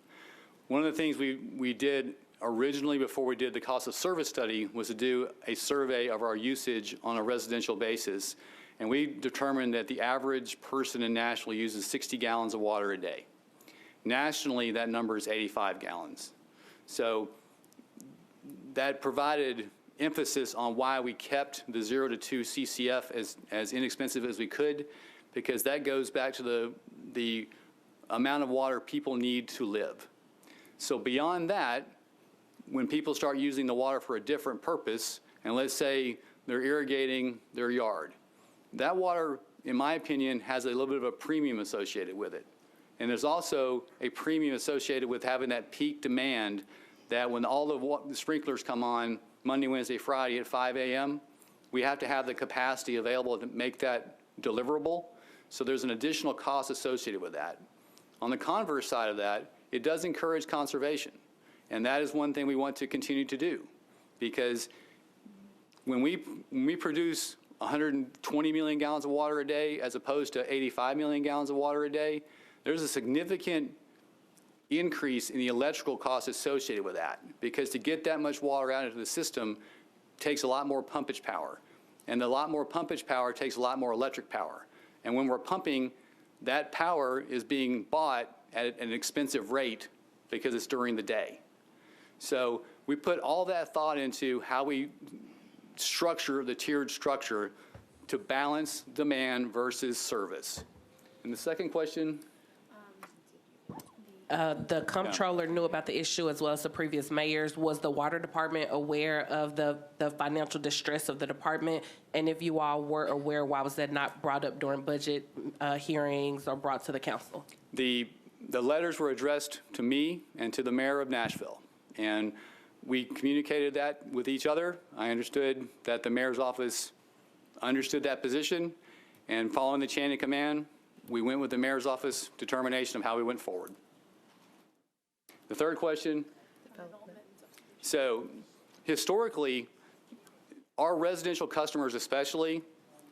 One of the things we did originally before we did the cost of service study was to do a survey of our usage on a residential basis, and we determined that the average person in Nashville uses 60 gallons of water a day. Nationally, that number is 85 gallons. So that provided emphasis on why we kept the 0 to 2 CCF as inexpensive as we could, because that goes back to the amount of water people need to live. So beyond that, when people start using the water for a different purpose, and let's say they're irrigating their yard, that water, in my opinion, has a little bit of a premium associated with it. And there's also a premium associated with having that peak demand that when all the sprinklers come on Monday, Wednesday, Friday at 5 a.m., we have to have the capacity available to make that deliverable. So there's an additional cost associated with that. On the converse side of that, it does encourage conservation. And that is one thing we want to continue to do, because when we produce 120 million gallons of water a day as opposed to 85 million gallons of water a day, there's a significant increase in the electrical costs associated with that, because to get that much water out into the system takes a lot more pumpage power, and a lot more pumpage power takes a lot more electric power. And when we're pumping, that power is being bought at an expensive rate because it's during the day. So we put all that thought into how we structure the tiered structure to balance demand versus service. And the second question? The comptroller knew about the issue as well as the previous mayors. Was the water department aware of the financial distress of the department? And if you all were aware, why was that not brought up during budget hearings or brought to the council? The letters were addressed to me and to the mayor of Nashville, and we communicated that with each other. I understood that the mayor's office understood that position, and following the chain of command, we went with the mayor's office determination of how we went forward. The third question. So historically, our residential customers especially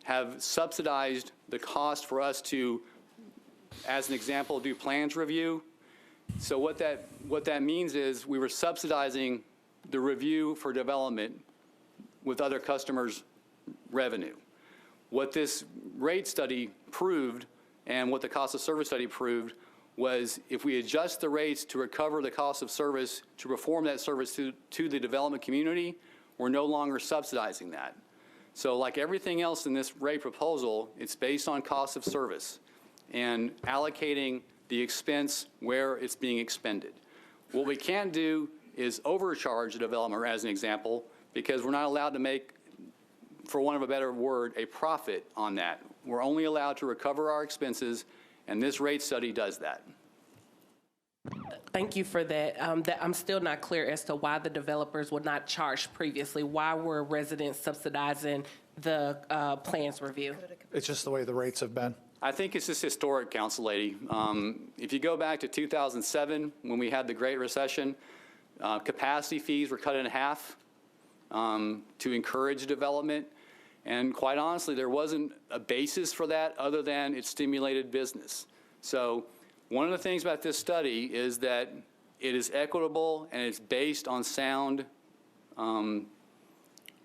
have subsidized the cost for us to, as an example, do plans review. So what that means is we were subsidizing the review for development with other customers' revenue. What this rate study proved and what the cost of service study proved was if we adjust the rates to recover the cost of service to perform that service to the development community, we're no longer subsidizing that. So like everything else in this rate proposal, it's based on cost of service and allocating the expense where it's being expended. What we can't do is overcharge the developer, as an example, because we're not allowed to make, for want of a better word, a profit on that. We're only allowed to recover our expenses, and this rate study does that. Thank you for that. I'm still not clear as to why the developers were not charged previously. Why were residents subsidizing the plans review? It's just the way the rates have been. I think it's just historic, Council Lady. If you go back to 2007, when we had the Great Recession, capacity fees were cut in half to encourage development. And quite honestly, there wasn't a basis for that other than it stimulated business. So One of the things about this study is that it is equitable and it's based on sound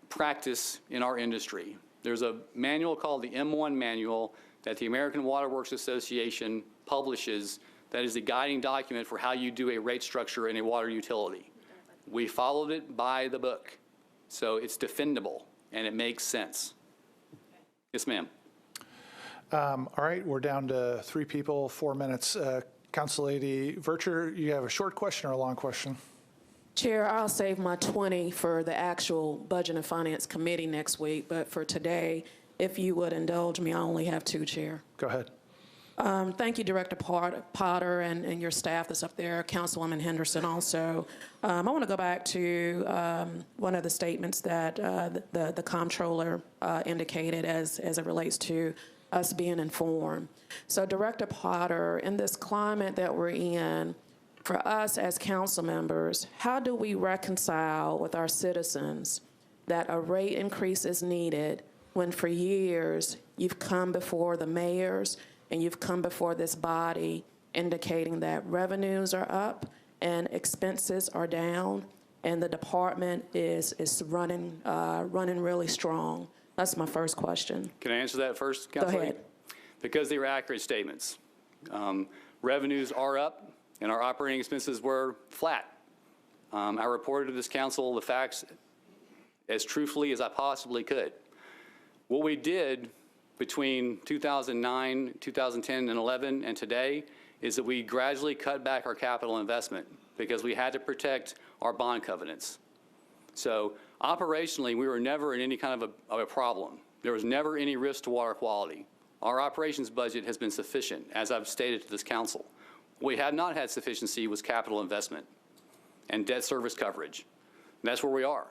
practice in our industry. There's a manual called the M1 manual that the American Water Works Association publishes that is the guiding document for how you do a rate structure in a water utility. We followed it by the book, so it's defendable and it makes sense. Yes, ma'am. All right, we're down to 3 people, 4 minutes. Council Lady Vercher, you have a short question or a long question? Chair, I'll save my 20 for the actual Budget and Finance Committee next week, but for today, if you would indulge me, I only have 2, Chair. Go ahead. Thank you, Director Potter and your staff that's up there, Councilwoman Henderson also. I want to go back to one of the statements that the Comptroller indicated as it relates to us being informed. So Director Potter, in this climate that we're in, for us as council members, how do we reconcile with our citizens that a rate increase is needed when for years you've come before the mayors and you've come before this body indicating that revenues are up and expenses are down and the department is running really strong? That's my first question. Can I answer that first, Councilor? Go ahead. Because they were accurate statements. Revenues are up and our operating expenses were flat. I reported to this council the facts as truthfully as I possibly could. What we did between 2009, 2010, and 11 and today is that we gradually cut back our capital investment because we had to protect our bond covenants. So operationally, we were never in any kind of a problem. There was never any risk to water quality. Our operations budget has been sufficient, as I've stated to this council. What we have not had sufficiency was capital investment and debt service coverage. And that's where we are.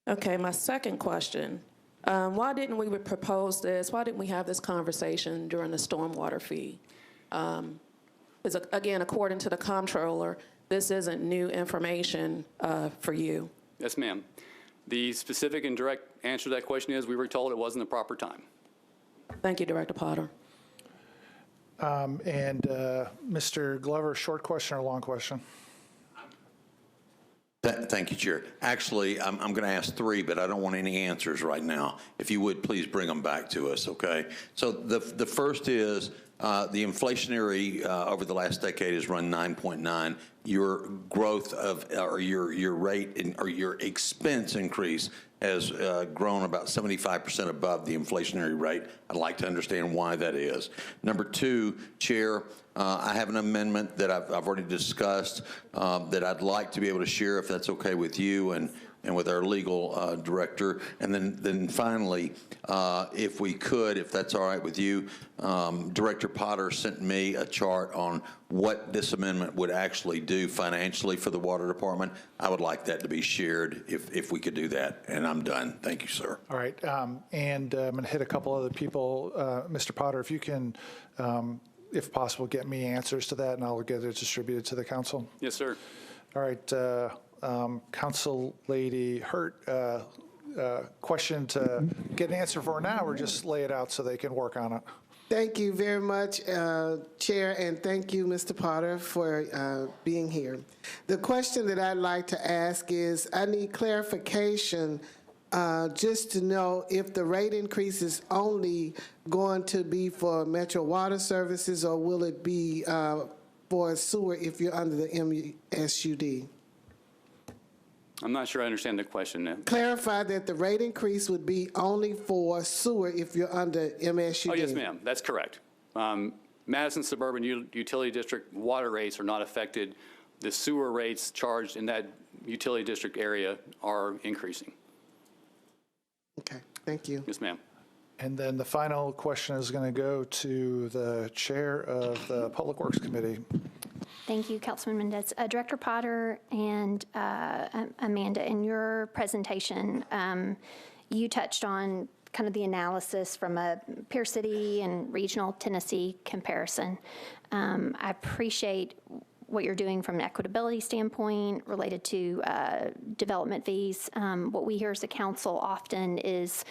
Okay, my second question. Why didn't we propose this? Why didn't we have this conversation during the stormwater fee? Again, according to the Comptroller, this isn't new information for you. Yes, ma'am. The specific and direct answer to that question is we were told it wasn't the proper time. Thank you, Director Potter. Mr. Glover, short question or long question? Thank you, Chair. Actually, I'm going to ask 3, but I don't want any answers right now. If you would, please bring them back to us, okay? So the first is the inflationary over the last decade has run 9.9. Your growth of, or your rate or your expense increase has grown about 75% above the inflationary rate. I'd like to understand why that is. Number 2, Chair, I have an amendment that I've already discussed that I'd like to be able to share if that's okay with you and with our legal director. And then finally, if we could, if that's all right with you, Director Potter sent me a chart on what this amendment would actually do financially for the water department. I would like that to be shared if we could do that. And I'm done. Thank you, sir. All right. And I'm going to hit a couple other people. Mr. Potter, if you can, if possible, get me answers to that, and I'll get it distributed to the council. Yes, sir. All right. Council Lady Hurt, question to get an answer for now, or just lay it out so they can work on it? Thank you very much, Chair, and thank you, Mr. Potter, for being here. The question that I'd like to ask is, I need clarification just to know if the rate increase is only going to be for Metro Water Services, or will it be for sewer if you're under the MSUD? I'm not sure I understand the question now. Clarify that the rate increase would be only for sewer if you're under MSUD. Oh, yes, ma'am. That's correct. Madison Suburban Utility District water rates are not affected. The sewer rates charged in that utility district area are increasing. Okay, thank you. Yes, ma'am. And then the final question is going to go to the chair of the Public Works Committee. Thank you, Councilman Mendez. Director Potter and Amanda, in your presentation, you touched on kind of the analysis from a peer city and regional Tennessee comparison. I appreciate what you're doing from an equitability standpoint related to development fees. What we hear as a council often is,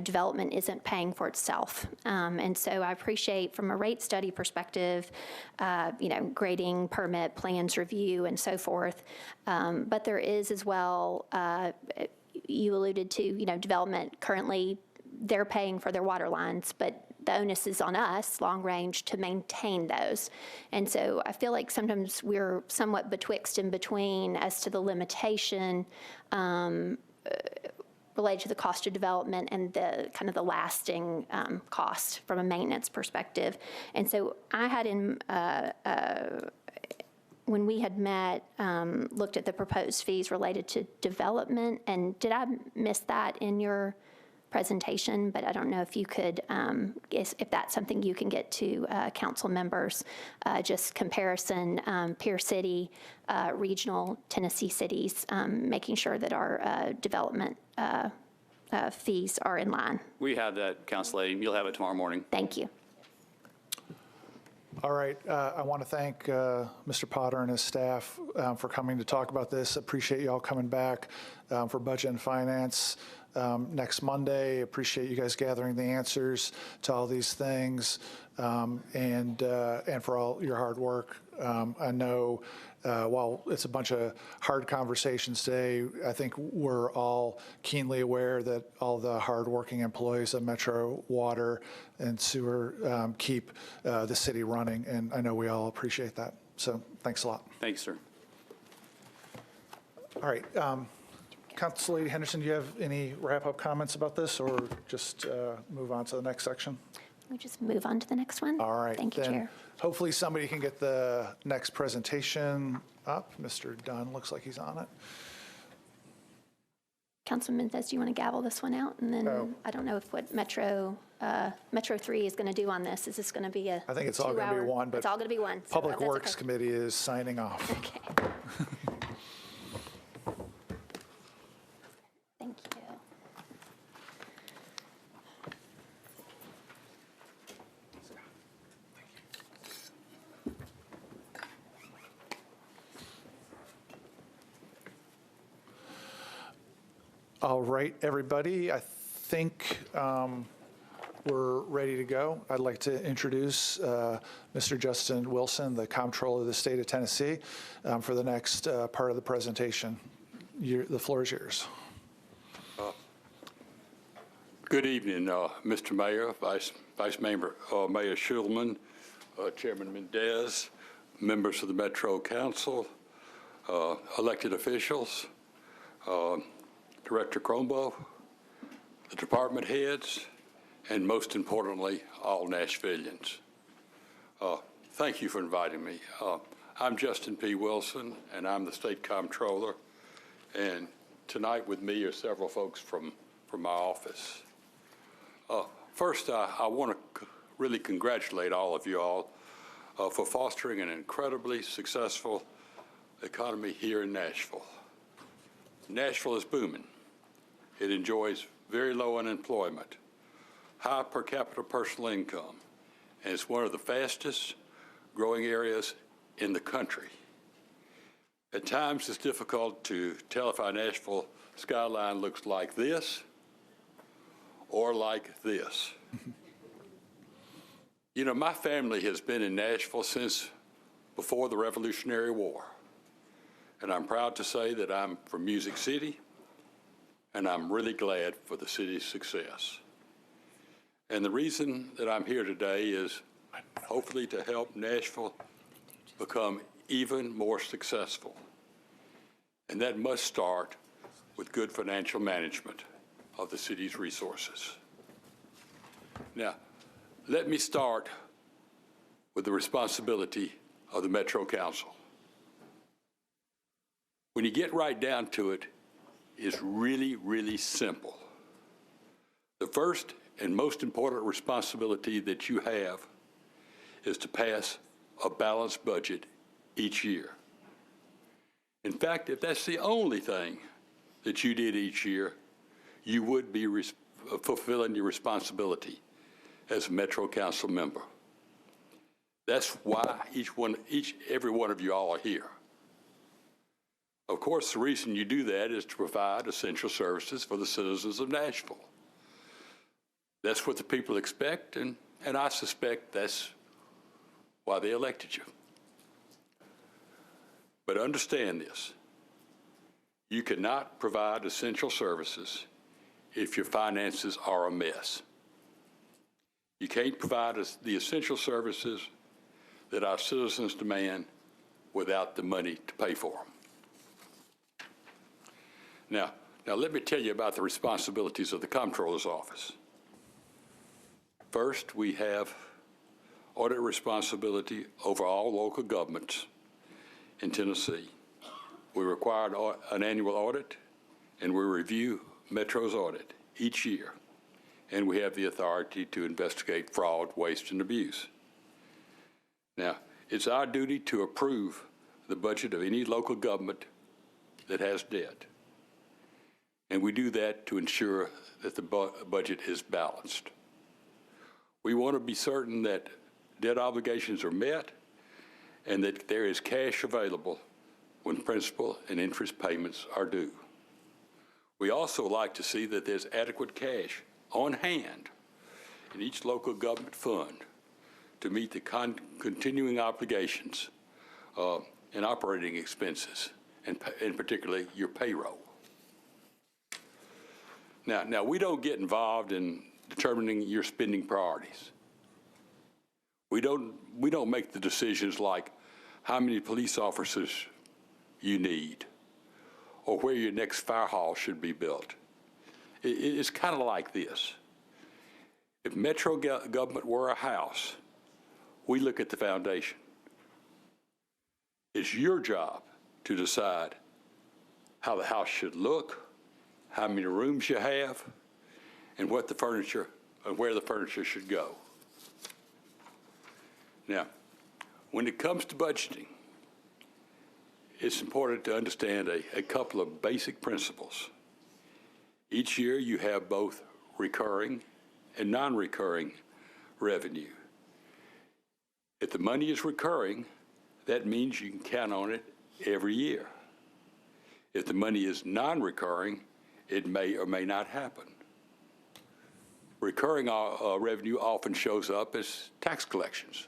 development isn't paying for itself. And so I appreciate from a rate study perspective, grading, permit, plans review, and so forth. But there is as well, you alluded to, development currently, they're paying for their water lines, but the onus is on us, long range, to maintain those. And so I feel like sometimes we're somewhat betwixt and between as to the limitation related to the cost of development and the kind of the lasting cost from a maintenance perspective. And so I had when we had met, looked at the proposed fees related to development, and did I miss that in your presentation? But I don't know if you could, if that's something you can get to council members, just comparison, peer city, regional Tennessee cities, making sure that our development fees are in line. We have that, Council Lady. You'll have it tomorrow morning. Thank you. All right, I want to thank Mr. Potter and his staff for coming to talk about this. Appreciate you all coming back for Budget and Finance next Monday. Appreciate you guys gathering the answers to all these things, and for all your hard work. I know while it's a bunch of hard conversations today, I think we're all keenly aware that all the hardworking employees of Metro Water and Sewer keep the city running, and I know we all appreciate that. So thanks a lot. Thanks, sir. All right. Council Lady Henderson, do you have any wrap-up comments about this, or just move on to the next section? We just move on to the next one. All right. Thank you, then Chair. Hopefully somebody can get the next presentation up. Mr. Dunn looks like he's on it. Councilman Mendez, do you want to gavel this one out? And then I don't know if what Metro 3 is going to do on this. Is this going to be a I think it's all going to be one, but it's all going to be one. So Public that's Works okay. Committee is signing off. Okay. Thank you. All right, everybody, I think we're ready to go. I'd like to introduce Mr. Justin Wilson, the Comptroller of the State of Tennessee, for the next part of the presentation. The floor is yours. Good evening, Mr. Mayor, Vice Mayor Schulman, Chairman Mendez, members of the Metro Council, elected officials, Director Crombo, the department heads, and most importantly, all Nashvillians. Thank you for inviting me. I'm Justin P. Wilson, and I'm the State Comptroller. And tonight with me are several folks from my office. First, I want to really congratulate all of you all for fostering an incredibly successful economy here in Nashville. Nashville is booming. It enjoys very low unemployment, high per capita personal income, and it's one of the fastest growing areas in the country. At times, it's difficult to tell if our Nashville skyline looks like this or like this. You know, my family has been in Nashville since before the Revolutionary War. And I'm proud to say that I'm from Music City, and I'm really glad for the city's success. And the reason that I'm here today is hopefully to help Nashville become even more successful. And that must start with good financial management of the city's resources. Now, let me start with the responsibility of the Metro Council. When you get right down to it, it's really, really simple. The first and most important responsibility that you have is to pass a balanced budget each year. In fact, if that's the only thing that you did each year, you would be fulfilling your responsibility as a Metro Council member. That's why every one of you all are here. Of course, the reason you do that is to provide essential services for the citizens of Nashville. That's what the people expect, and I suspect that's why they elected you. But understand this. You cannot provide essential services if your finances are a mess. You can't provide the essential services that our citizens demand without the money to pay for them. Now let me tell you about the responsibilities of the Comptroller's Office. First, we have audit responsibility over all local governments in Tennessee. We require an annual audit, and we review Metro's audit each year, and we have the authority to investigate fraud, waste, and abuse. Now, it's our duty to approve the budget of any local government that has debt, and we do that to ensure that the budget is balanced. We want to be certain that debt obligations are met and that there is cash available when principal and interest payments are due. We also like to see that there's adequate cash on hand in each local government fund to meet the continuing obligations and operating expenses, and particularly your payroll. Now, we don't get involved in determining your spending priorities. We don't make the decisions like how many police officers you need or where your next fire hall should be built. It's kind of like this. If Metro government were a house, we look at the foundation. It's your job to decide how the house should look, how many rooms you have, and what the furniture and where the furniture should go. Now, when it comes to budgeting, it's important to understand a couple of basic principles. Each year you have both recurring and non-recurring revenue. If the money is recurring, that means you can count on it every year. If the money is non-recurring, it may or may not happen. Recurring revenue often shows up as tax collections.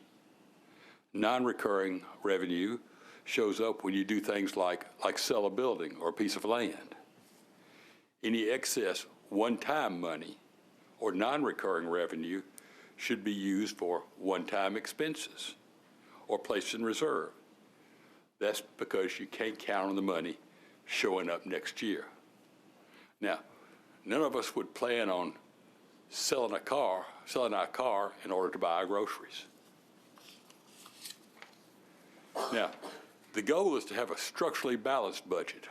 Non-recurring revenue shows up when you do things like sell a building or a piece of land. Any excess one-time money or non-recurring revenue should be used for one-time expenses or placed in reserve. That's because you can't count on the money showing up next year. Now, none of us would plan on selling our car in order to buy our groceries. Now, the goal is to have a structurally balanced budget.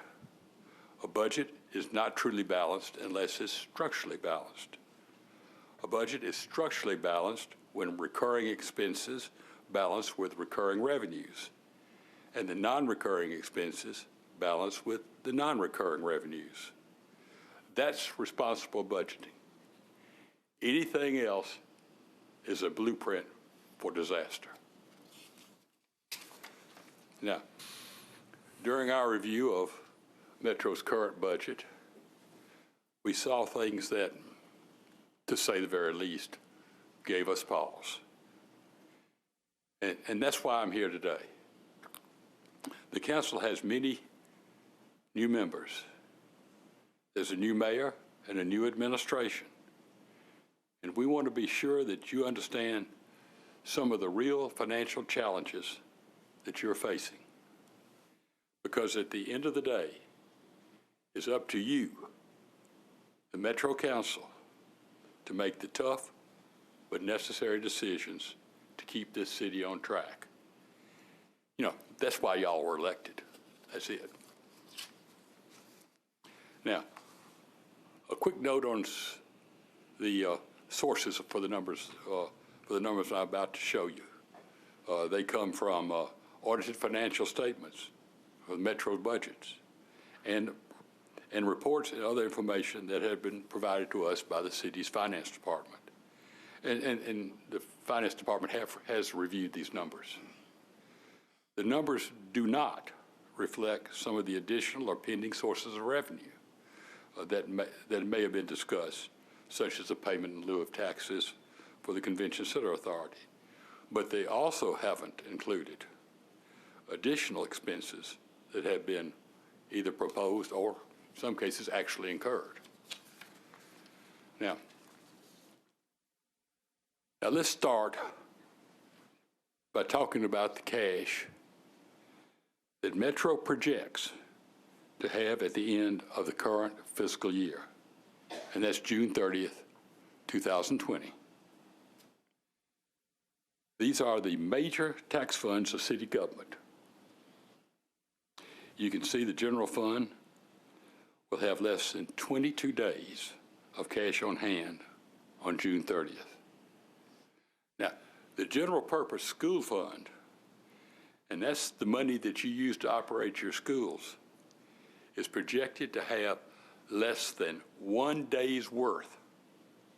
A budget is not truly balanced unless it's structurally balanced. A budget is structurally balanced when recurring expenses balance with recurring revenues, and the non-recurring expenses balance with the non-recurring revenues. That's responsible budgeting. Anything else is a blueprint for disaster. Now, during our review of Metro's current budget, we saw things that, to say the very least, gave us pause. And that's why I'm here today. The council has many new members. There's a new mayor and a new administration. And we want to be sure that you understand some of the real financial challenges that you're facing. Because at the end of the day, it's up to you, the Metro Council, to make the tough but necessary decisions to keep this city on track. You know, that's why y'all were elected. That's it. Now, a quick note on the sources for the numbers I'm about to show you. They come from audited financial statements of Metro's budgets and reports and other information that have been provided to us by the city's finance department. and the Finance Department has reviewed these numbers. The numbers do not reflect some of the additional or pending sources of revenue that may have been discussed, such as the payment in lieu of taxes for the Convention Center Authority. But they also haven't included additional expenses that have been either proposed or, in some cases, actually incurred. Now let's start by talking about the cash that Metro projects to have at the end of the current fiscal year, and that's June 30th, 2020. These are the major tax funds of city government. You can see the general fund will have less than 22 days of cash on hand on June 30th. Now, the general purpose school fund, and that's the money that you use to operate your schools, is projected to have less than 1 day's worth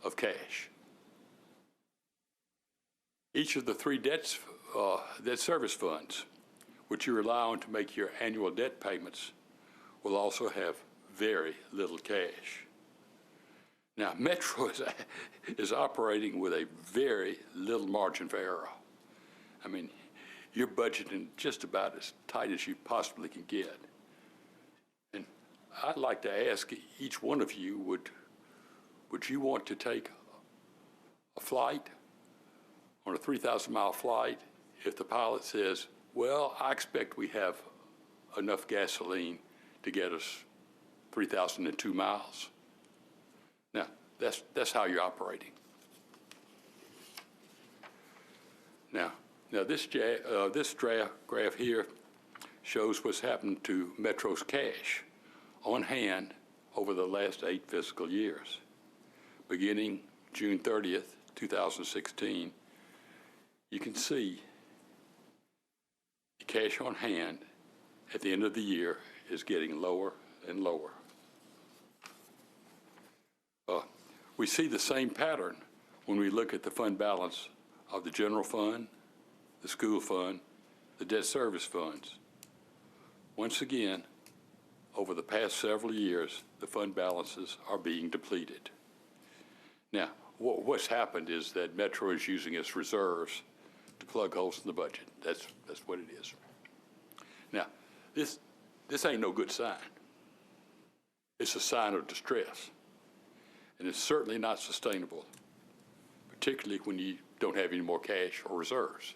of cash. Each of the three debt service funds, which you rely on to make your annual debt payments, will also have very little cash. Now, Metro is operating with a very little margin for error. I mean, you're budgeting just about as tight as you possibly can get. And I'd like to ask each one of you, would you want to take a flight, on a 3,000-mile flight, if the pilot says, well, I expect we have enough gasoline to get us 3,002 miles? Now, that's how you're operating. Now this graph here shows what's happened to Metro's cash on hand over the last 8 fiscal years. Beginning June 30th, 2016, you can see the cash on hand at the end of the year is getting lower and lower. We see the same pattern when we look at the fund balance of the general fund, the school fund, the debt service funds. Once again, over the past several years, the fund balances are being depleted. Now, what's happened is that Metro is using its reserves to plug holes in the budget. That's what it is. Now, this ain't no good sign. It's a sign of distress. And it's certainly not sustainable, particularly when you don't have any more cash or reserves.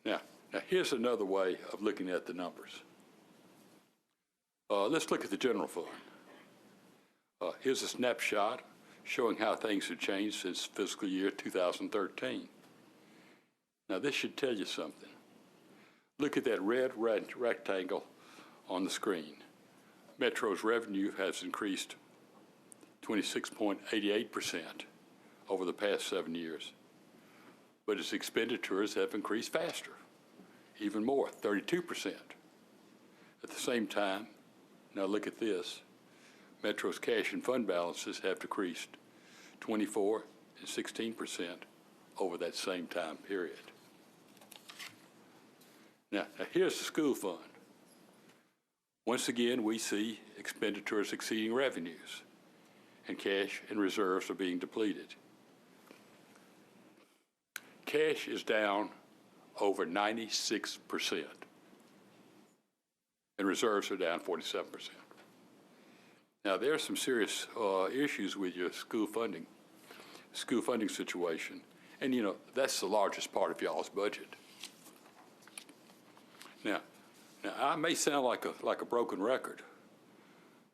Now here's another way of looking at the numbers. Let's look at the general fund. Here's a snapshot showing how things have changed since fiscal year 2013. Now, this should tell you something. Look at that red rectangle on the screen. Metro's revenue has increased 26.88% over the past 7 years, but its expenditures have increased faster, even more, 32%. At the same time, now look at this, Metro's cash and fund balances have decreased 24% and 16% over that same time period. Now here's the school fund. Once again, we see expenditures exceeding revenues, and cash and reserves are being depleted. Cash is down over 96%, and reserves are down 47%. Now, there are some serious issues with your school funding situation, and you know, that's the largest part of y'all's budget. Now, I may sound like a broken record,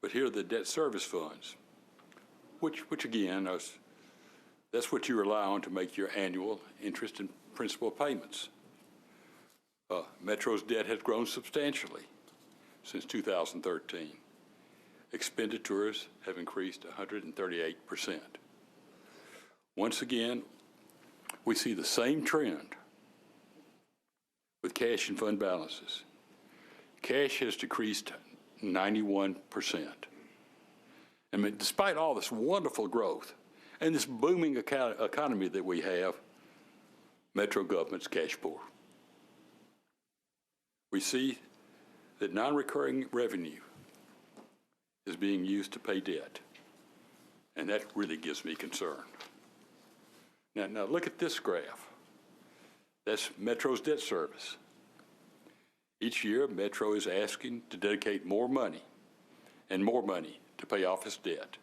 but here are the debt service funds, which again, that's what you rely on to make your annual interest and principal payments. Metro's debt has grown substantially since 2013. Expenditures have increased 138%. Once again, we see the same trend with cash and fund balances. Cash has decreased 91%. I mean, despite all this wonderful growth, And this booming economy that we have, Metro government's cash poor. We see that non-recurring revenue is being used to pay debt, and that really gives me concern. Now look at this graph. That's Metro's debt service. Each year, Metro is asking to dedicate more money and more money to pay off its debt.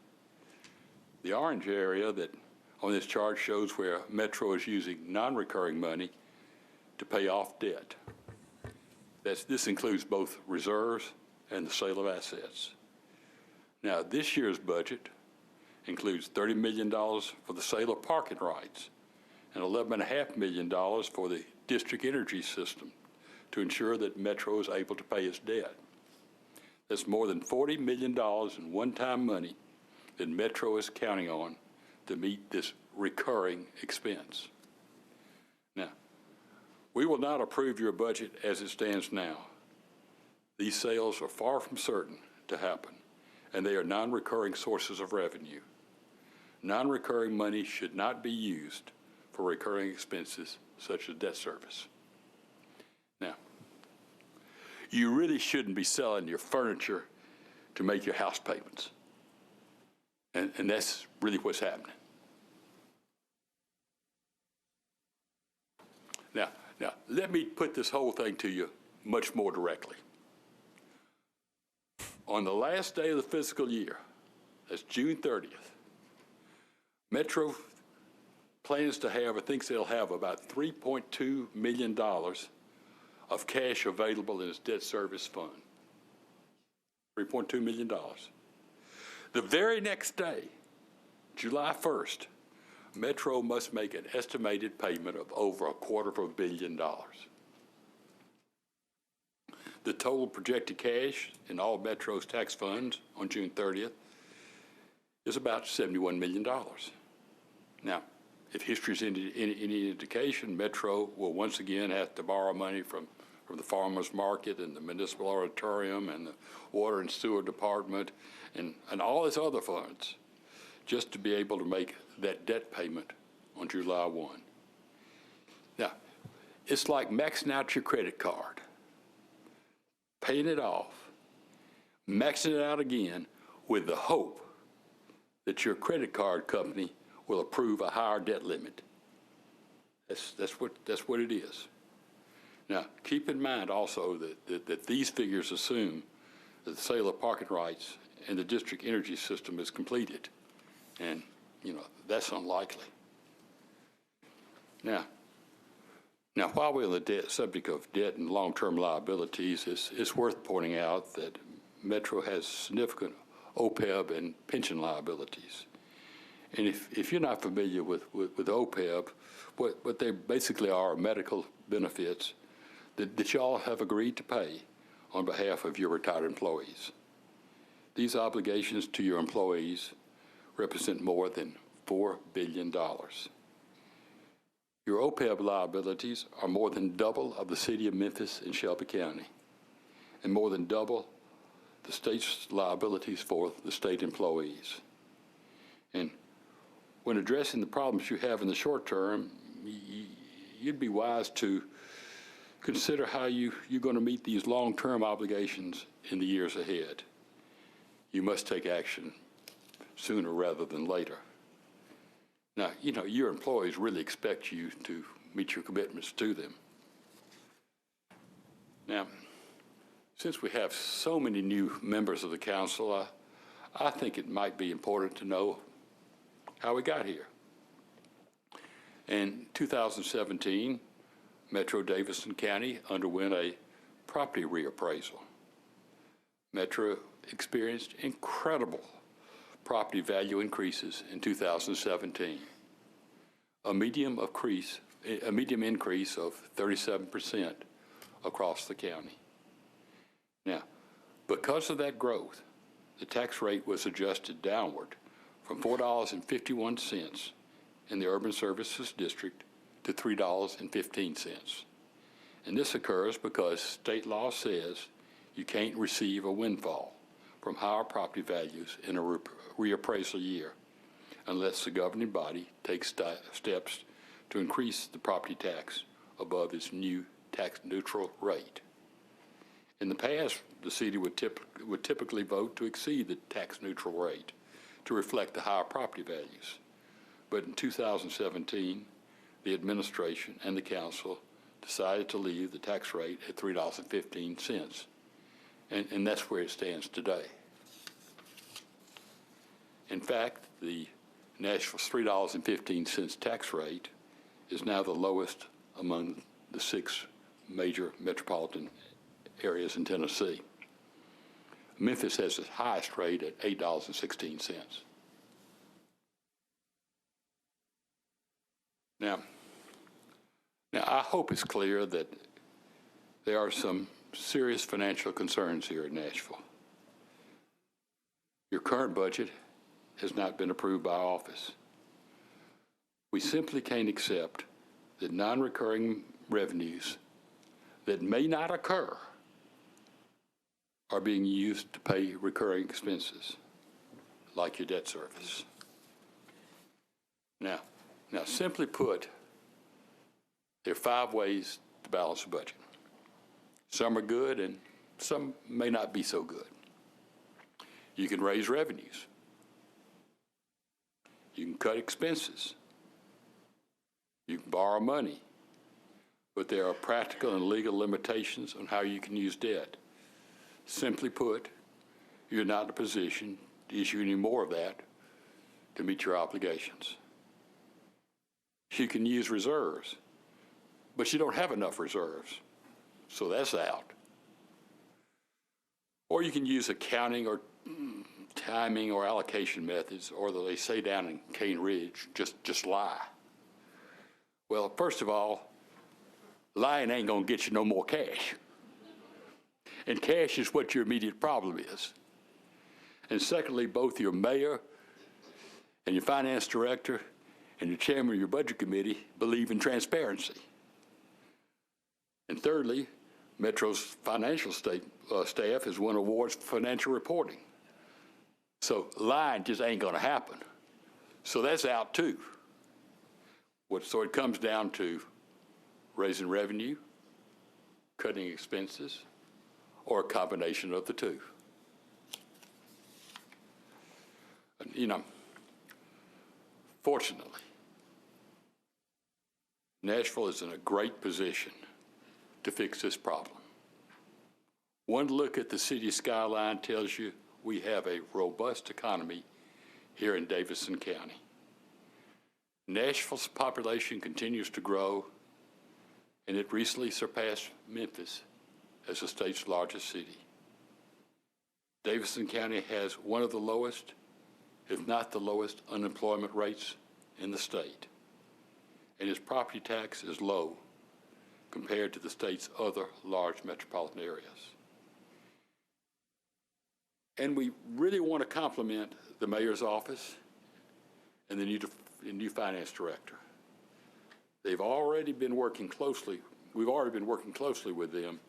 The orange area that on this chart shows where Metro is using non-recurring money to pay off debt. This includes both reserves and the sale of assets. Now, this year's budget includes $30 million for the sale of parking rights and $11.5 million for the district energy system to ensure that Metro is able to pay its debt. That's more than $40 million in one-time money that Metro is counting on to meet this recurring expense. Now, we will not approve your budget as it stands now. These sales are far from certain to happen, and they are non-recurring sources of revenue. Non-recurring money should not be used for recurring expenses such as debt service. Now, you really shouldn't be selling your furniture to make your house payments. And that's really what's happening. Now, let me put this whole thing to you much more directly. On the last day of the fiscal year, that's June 30th, Metro plans to have, or thinks they'll have about $3.2 million of cash available in its debt service fund. $3.2 million. The very next day, July 1st, Metro must make an estimated payment of over $250 million. The total projected cash in all Metro's tax funds on June 30th is about $71 million. Now, if history's any indication, Metro will once again have to borrow money from the farmers market and the municipal auditorium and the water and sewer department and all its other funds just to be able to make that debt payment on July 1. Now, it's like maxing out your credit card, paying it off, maxing it out again with the hope that your credit card company will approve a higher debt limit. That's what it is. Now, keep in mind also that these figures assume that the sale of parking rights and the district energy system is completed. And, that's unlikely. Now while we're on the subject of debt and long-term liabilities, it's worth pointing out that Metro has significant OPEB and pension liabilities. And if you're not familiar with OPEB, what they basically are medical benefits that y'all have agreed to pay on behalf of your retired employees. These obligations to your employees represent more than $4 billion. Your OPEB liabilities are more than double of the city of Memphis and Shelby County, and more than double the state's liabilities for the state employees. And when addressing the problems you have in the short term, you'd be wise to consider how you're going to meet these long-term obligations in the years ahead. You must take action sooner rather than later. Now, your employees really expect you to meet your commitments to them. Now, since we have so many new members of the council, I think it might be important to know how we got here. In 2017, Metro Davidson County underwent a property reappraisal. Metro experienced incredible property value increases in 2017, a median increase of 37% across the county. Now, because of that growth, the tax rate was adjusted downward from $4.51 in the Urban Services District to $3.15. And this occurs because state law says you can't receive a windfall from higher property values in a reappraisal year unless the governing body takes steps to increase the property tax above its new tax-neutral rate. In the past, the city would typically vote to exceed the tax-neutral rate to reflect the higher property values. But in 2017, the administration and the council decided to leave the tax rate at $3.15, and that's where it stands today. In fact, the Nashville's $3.15 tax rate is now the lowest among the 6 major metropolitan areas in Tennessee. Memphis has its highest rate at $8.16. Now, I hope it's clear that there are some serious financial concerns here in Nashville. Your current budget has not been approved by office. We simply can't accept that non-recurring revenues that may not occur are being used to pay recurring expenses, like your debt service. Now, simply put, there are 5 ways to balance a budget. Some are good and some may not be so good. You can raise revenues. You can cut expenses. You can borrow money. But there are practical and legal limitations on how you can use debt. Simply put, you're not in a position to issue any more of that to meet your obligations. You can use reserves, but you don't have enough reserves, so that's out. Or you can use accounting or timing or allocation methods, or they say down in Cane Ridge, just lie. Well, first of all, lying ain't gonna get you no more cash. And cash is what your immediate problem is. And secondly, both your mayor and your finance director and your chairman of your budget committee believe in transparency. And thirdly, Metro's financial staff has won awards for financial reporting. So lying just ain't gonna happen. So that's out too. So it comes down to raising revenue, cutting expenses, or a combination of the two. You know, fortunately, Nashville is in a great position to fix this problem. One look at the city skyline tells you we have a robust economy here in Davidson County. Nashville's population continues to grow, and it recently surpassed Memphis as the state's largest city. Davidson County has one of the lowest, if not the lowest, unemployment rates in the state, and its property tax is low compared to the state's other large metropolitan areas. And we really want to compliment the mayor's office and the new finance director. They've already been working closely. We've already been working closely with them,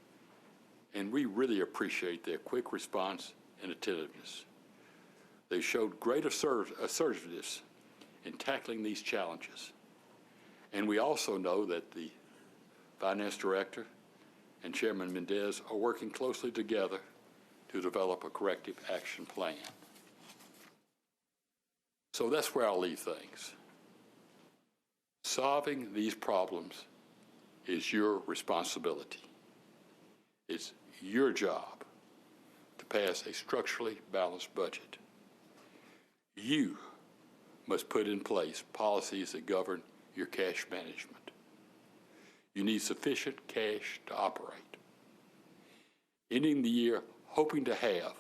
and we really appreciate their quick response and attentiveness. They showed great assertiveness in tackling these challenges. And we also know that the finance director and Chairman Mendez are working closely together to develop a corrective action plan. So that's where I'll leave things. Solving these problems is your responsibility. It's your job to pass a structurally balanced budget. You must put in place policies that govern your cash management. You need sufficient cash to operate. Ending the year hoping to have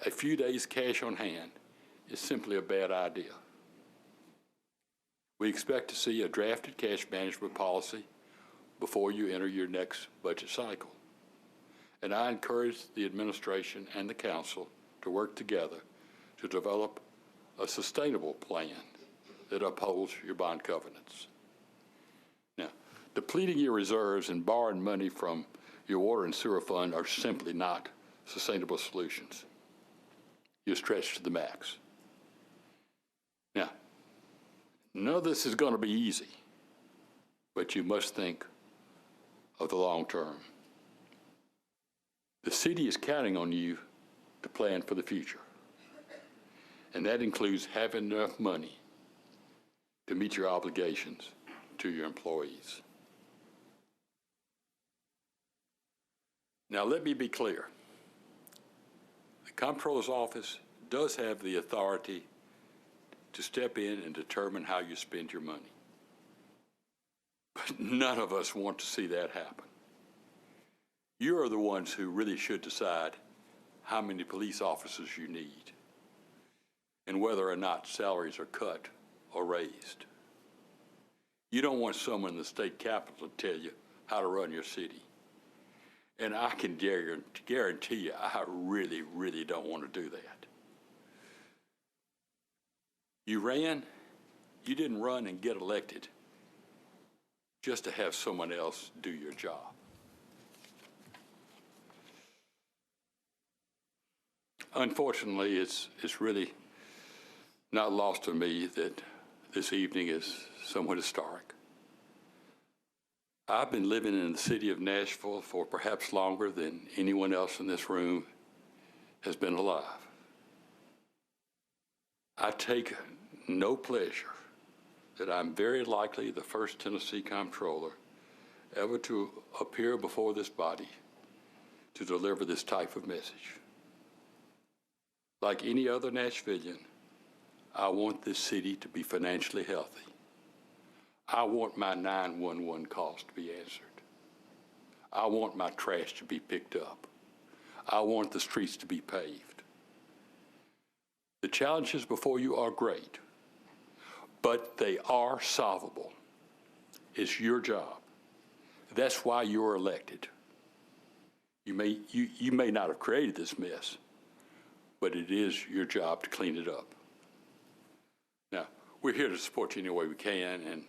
a few days cash on hand is simply a bad idea. We expect to see a drafted cash management policy before you enter your next budget cycle. And I encourage the administration and the council to work together to develop a sustainable plan that upholds your bond covenants. Now, depleting your reserves and borrowing money from your water and sewer fund are simply not sustainable solutions. You're stretched to the max. None of this is going to be easy, but you must think of the long term. The city is counting on you to plan for the future, and that includes having enough money to meet your obligations to your employees. Now, let me be clear. The Comptroller's Office does have the authority to step in and determine how you spend your money. But none of us want to see that happen. You are the ones who really should decide how many police officers you need and whether or not salaries are cut or raised. You don't want someone in the state capitol to tell you how to run your city. And I can guarantee you, I really, really don't want to do that. You didn't run and get elected just to have someone else do your job. Unfortunately, it's really not lost on me that this evening is somewhat historic. I've been living in the city of Nashville for perhaps longer than anyone else in this room has been alive. I take no pleasure that I'm very likely the first Tennessee Comptroller ever to appear before this body to deliver this type of message. Like any other Nashvillian, I want this city to be financially healthy. I want my 911 calls to be answered. I want my trash to be picked up. I want the streets to be paved. The challenges before you are great, but they are solvable. It's your job. That's why you're elected. You may not have created this mess, but it is your job to clean it up. Now, we're here to support you any way we can, and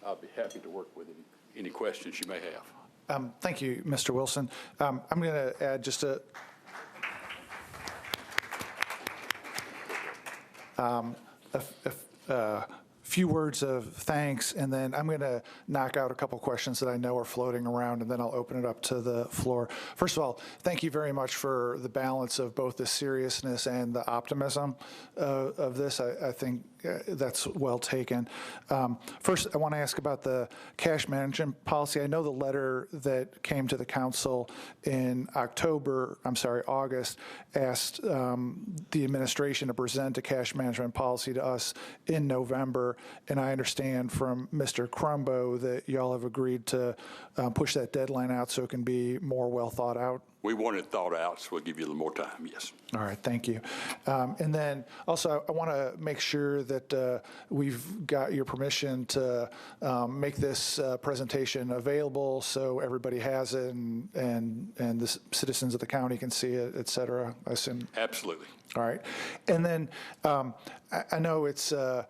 I'll be happy to work with any questions you may have. Thank you, Mr. Wilson. I'm going to add just a few words of thanks, and then I'm going to knock out a couple questions that I know are floating around, and then I'll open it up to the floor. First of all, thank you very much for the balance of both the seriousness and the optimism of this. I think that's well taken. First, I want to ask about the cash management policy. I know the letter that came to the council in August, asked the administration to present a cash management policy to us in November. And I understand from Mr. Crumbo that y'all have agreed to push that deadline out so it can be more well thought out. We want it thought out, so we'll give you a little more time, yes. All right, thank you. And then also, I want to make sure that we've got your permission to make this presentation available so everybody has it and the citizens of the county can see it, et cetera, I assume. Absolutely. All right. And then I know it's a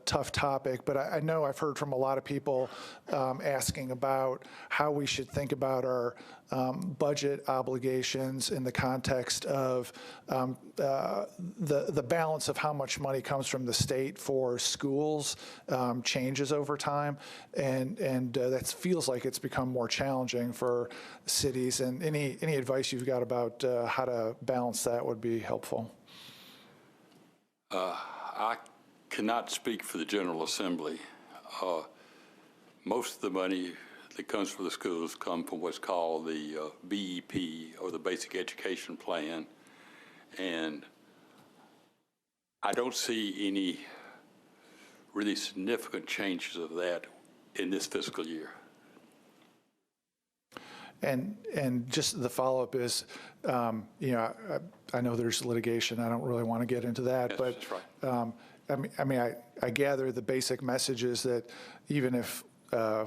tough topic, but I know I've heard from a lot of people asking about how we should think about our budget obligations in the context of the balance of how much money comes from the state for schools changes over time, and that feels like it's become more challenging for cities. And any advice you've got about how to balance that would be helpful. I cannot speak for the General Assembly. Most of the money that comes from the schools come from what's called the BEP, or the Basic Education Plan, and I don't see any really significant changes of that in this fiscal year. And just the follow-up is, I know there's litigation. I don't really want to get into that, Yes, but that's right. I gather the basic message is that even if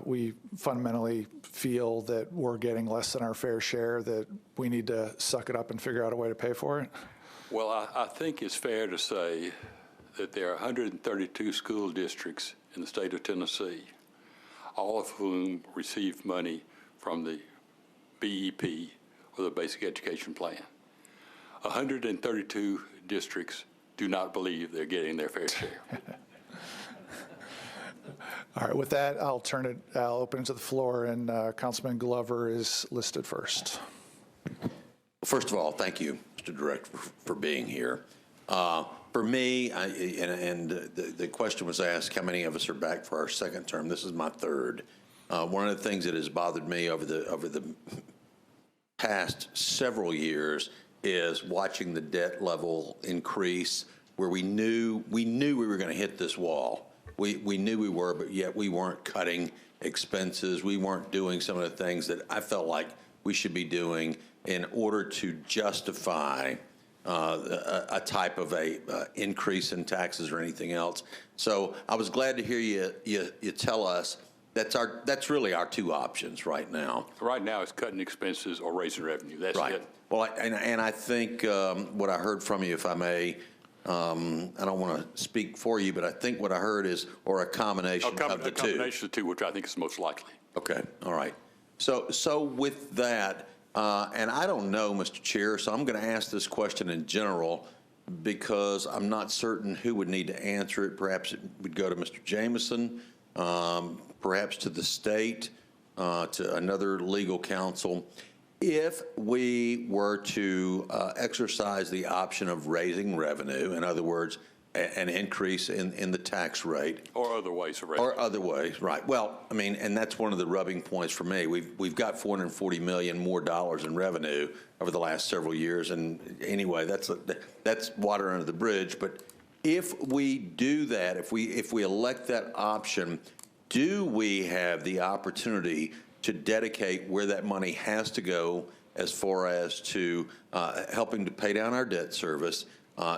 we fundamentally feel that we're getting less than our fair share, that we need to suck it up and figure out a way to pay for it? Well, I think it's fair to say that there are 132 school districts in the state of Tennessee, all of whom receive money from the BEP, or the Basic Education Plan. 132 districts do not believe they're getting their fair share. All right, with that, I'll open it to the floor, and Councilman Glover is listed first. First of all, thank you, Mr. Director, for being here. For me, the question was asked, how many of us are back for our second term? This is my third. One of the things that has bothered me over the past several years is watching the debt level increase, where we knew we were going to hit this wall. We knew we were, but yet we weren't cutting expenses. We weren't doing some of the things that I felt like we should be doing in order to justify a type of increase in taxes or anything else. So I was glad to hear you tell us that's really our two options right now. Right now, it's cutting expenses or raising revenue. That's right. it. Well, and I think what I heard from you, if I may, I don't want to speak for you, but I think what I heard is, or a combination of the two. A combination of the two, which I think is most likely. Okay, all right. So with that, and I don't know, Mr. Chair, so I'm going to ask this question in general because I'm not certain who would need to answer it. Perhaps it would go to Mr. Jameson, perhaps to the state, to another legal counsel. If we were to exercise the option of raising revenue, in other words, an increase in the tax rate. Or other ways of revenue. Or other ways, right. Well, I mean, and that's one of the rubbing points for me. We've got $440 million more in revenue over the last several years. And anyway, that's water under the bridge. But if we do that, if we elect that option, do we have the opportunity to dedicate where that money has to go as far as to helping to pay down our debt service,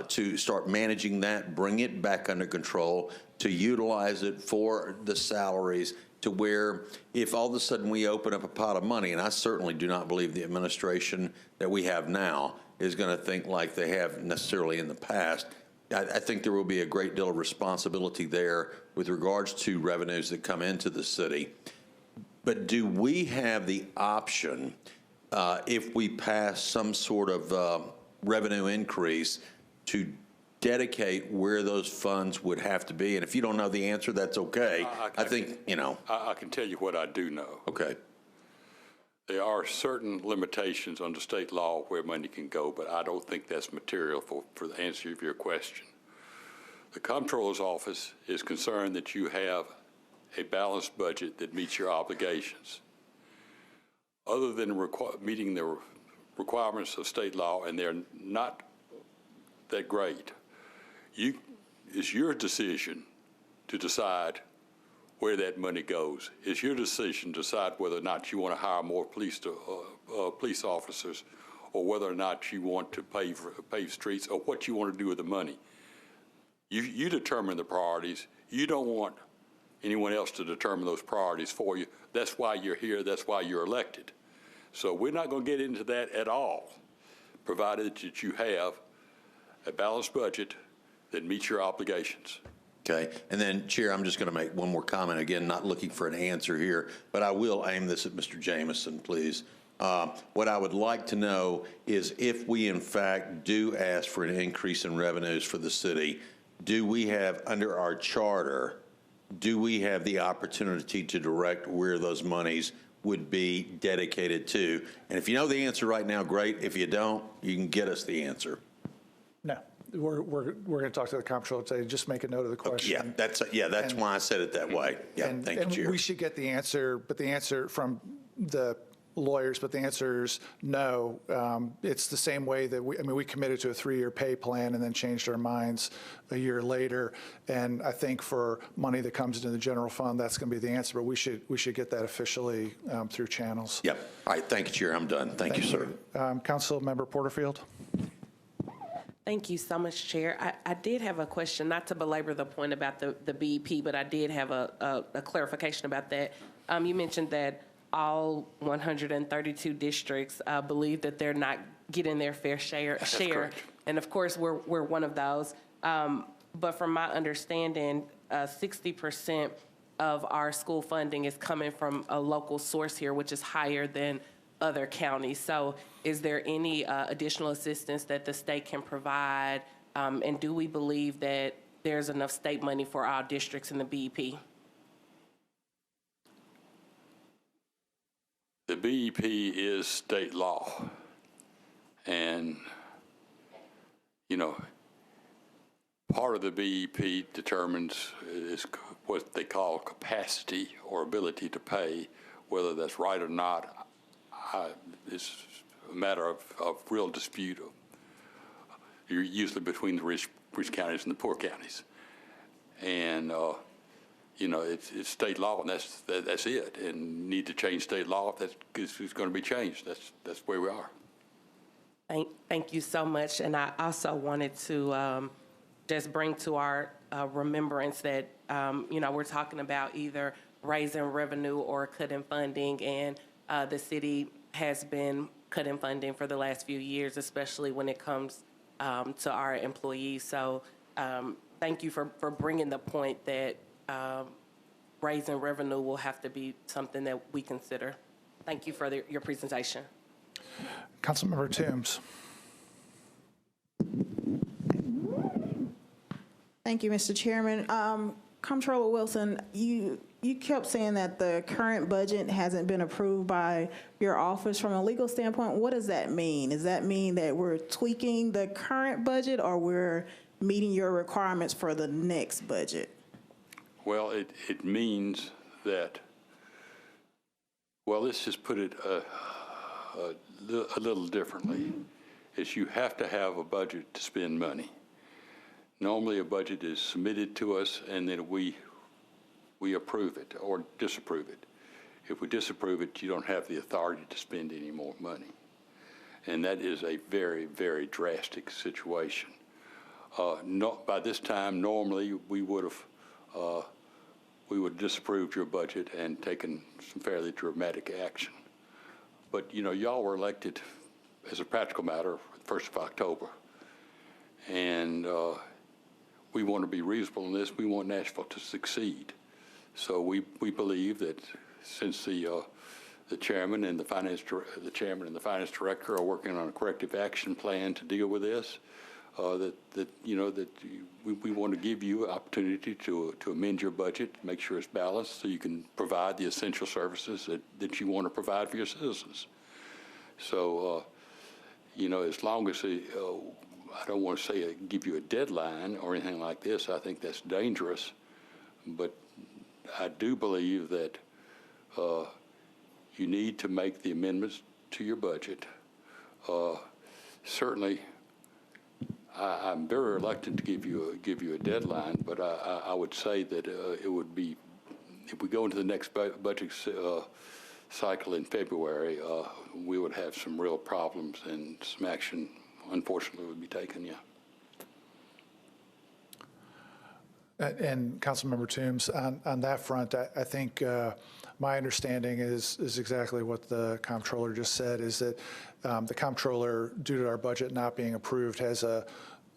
to start managing that, bring it back under control, to utilize it for the salaries, to where if all of a sudden we open up a pot of money, and I certainly do not believe the administration that we have now is going to think like they have necessarily in the past, I think there will be a great deal of responsibility there with regards to revenues that come into the city. But do we have the option, if we pass some sort of revenue increase, to dedicate where those funds would have to be? And if you don't know the answer, that's okay. I think, you know. I can tell you what I do know. Okay. There are certain limitations under state law where money can go, but I don't think that's material for the answer of your question. The Comptroller's Office is concerned that you have a balanced budget that meets your obligations. Other than meeting the requirements of state law, and they're not that great, it's your decision to decide where that money goes. It's your decision to decide whether or not you want to hire more police officers, or whether or not you want to pave streets, or what you want to do with the money. You determine the priorities. You don't want anyone else to determine those priorities for you. That's why you're here. That's why you're elected. So we're not going to get into that at all, provided that you have a balanced budget that meets your obligations. Okay. And then, Chair, I'm just going to make one more comment. Again, not looking for an answer here, but I will aim this at Mr. Jameson, please. What I would like to know is if we, in fact, do ask for an increase in revenues for the city, do we have, under our charter, do we have the opportunity to direct where those monies would be dedicated to? And if you know the answer right now, great. If you don't, you can get us the answer. No, we're going to talk to the comptroller today. Just make a note of the question. Yeah, that's why I said it that way. Yeah, thank you, Chair. We should get the answer, but the answer from the lawyers, but the answer is no. It's the same way that we committed to a 3-year pay plan and then changed our minds a year later. And I think for money that comes into the general fund, that's going to be the answer. But we should get that officially through channels. Yep. All right. Thank you, Chair. I'm done. Thank you, sir. Council Member Porterfield. Thank you so much, Chair. I did have a question, not to belabor the point about the BEP, but I did have a clarification about that. You mentioned that all 132 districts believe that they're not getting their fair share. And of course, we're one of those. But from my understanding, 60% of our school funding is coming from a local source here, which is higher than other counties. So is there any additional assistance that the state can provide? And do we believe that there's enough state money for our districts in the BEP? BEP is state law. And, you know, part of the BEP determines is what they call capacity or ability to pay. Whether that's right or not is a matter of real dispute. You're usually between the rich counties and the poor counties. And, you know, it's state law, and that's it. And need to change state law, if it's going to be changed. That's where we are. Thank you so much. And I also wanted to just bring to our remembrance that, you know, we're talking about either raising revenue or cutting funding, and the city has been cutting funding for the last few years, especially when it comes to our employees. So thank you for bringing the point that raising revenue will have to be something that we consider. Thank you for your presentation. Councilmember Toombs. Thank you, Mr. Chairman. Comptroller Wilson, you kept saying that the current budget hasn't been approved by your office. From a legal standpoint, what does that mean? Does that mean that we're tweaking the current budget, or we're meeting your requirements for the next budget? Well, it means that, well, let's just put it a little differently, is you have to have a budget to spend money. Normally, a budget is submitted to us, and then we approve it or disapprove it. If we disapprove it, you don't have the authority to spend any more money. And that is a very, very drastic situation. By this time, normally, we would have disapproved your budget and taken some fairly dramatic action. But, you know, y'all were elected, as a practical matter, 1st of October. And we want to be reasonable in this. We want Nashville to succeed. So we believe that since the chairman and the finance director are working on a corrective action plan to deal with this, that we want to give you an opportunity to amend your budget, make sure it's balanced, so you can provide the essential services that you want to provide for your citizens. So, you know, as long as I don't want to say give you a deadline or anything like this. I think that's dangerous, but I do believe that you need to make the amendments to your budget. Certainly, I'm very reluctant to give you a deadline, but I would say that it would be, if we go into the next budget cycle in February, we would have some real problems, and some action, unfortunately, would be taken. Yeah. And Councilmember Toombs, on that front, I think my understanding is exactly what the comptroller just said, is that the comptroller, due to our budget not being approved, has a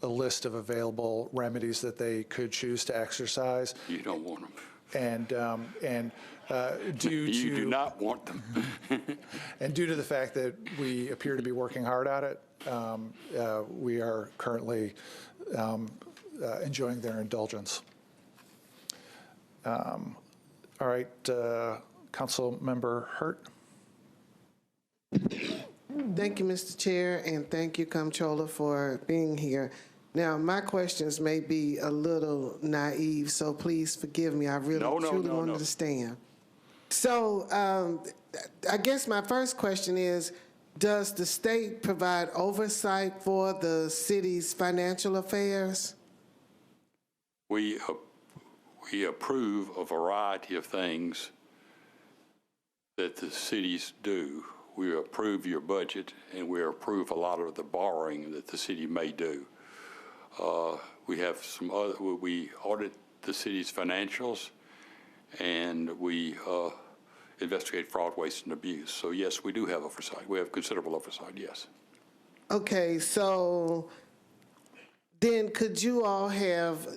list of available remedies that they could choose to exercise. You don't want them. And due to... You do not want them. And due to the fact that we appear to be working hard at it, we are currently enjoying their indulgence. All right, Councilmember Hurt. Thank you, Mr. Chair, and thank you, Comptroller, for being here. Now, my questions may be a little naive, so please forgive me. I really truly want to understand. So I guess my first question is, does the state provide oversight for the city's financial affairs? We approve a variety of things that the cities do. We approve your budget, and we approve a lot of the borrowing that the city may do. We have some other, we audit the city's financials, and we investigate fraud, waste, and abuse. So yes, we do have oversight. We have considerable oversight, yes. Okay, so then could you all have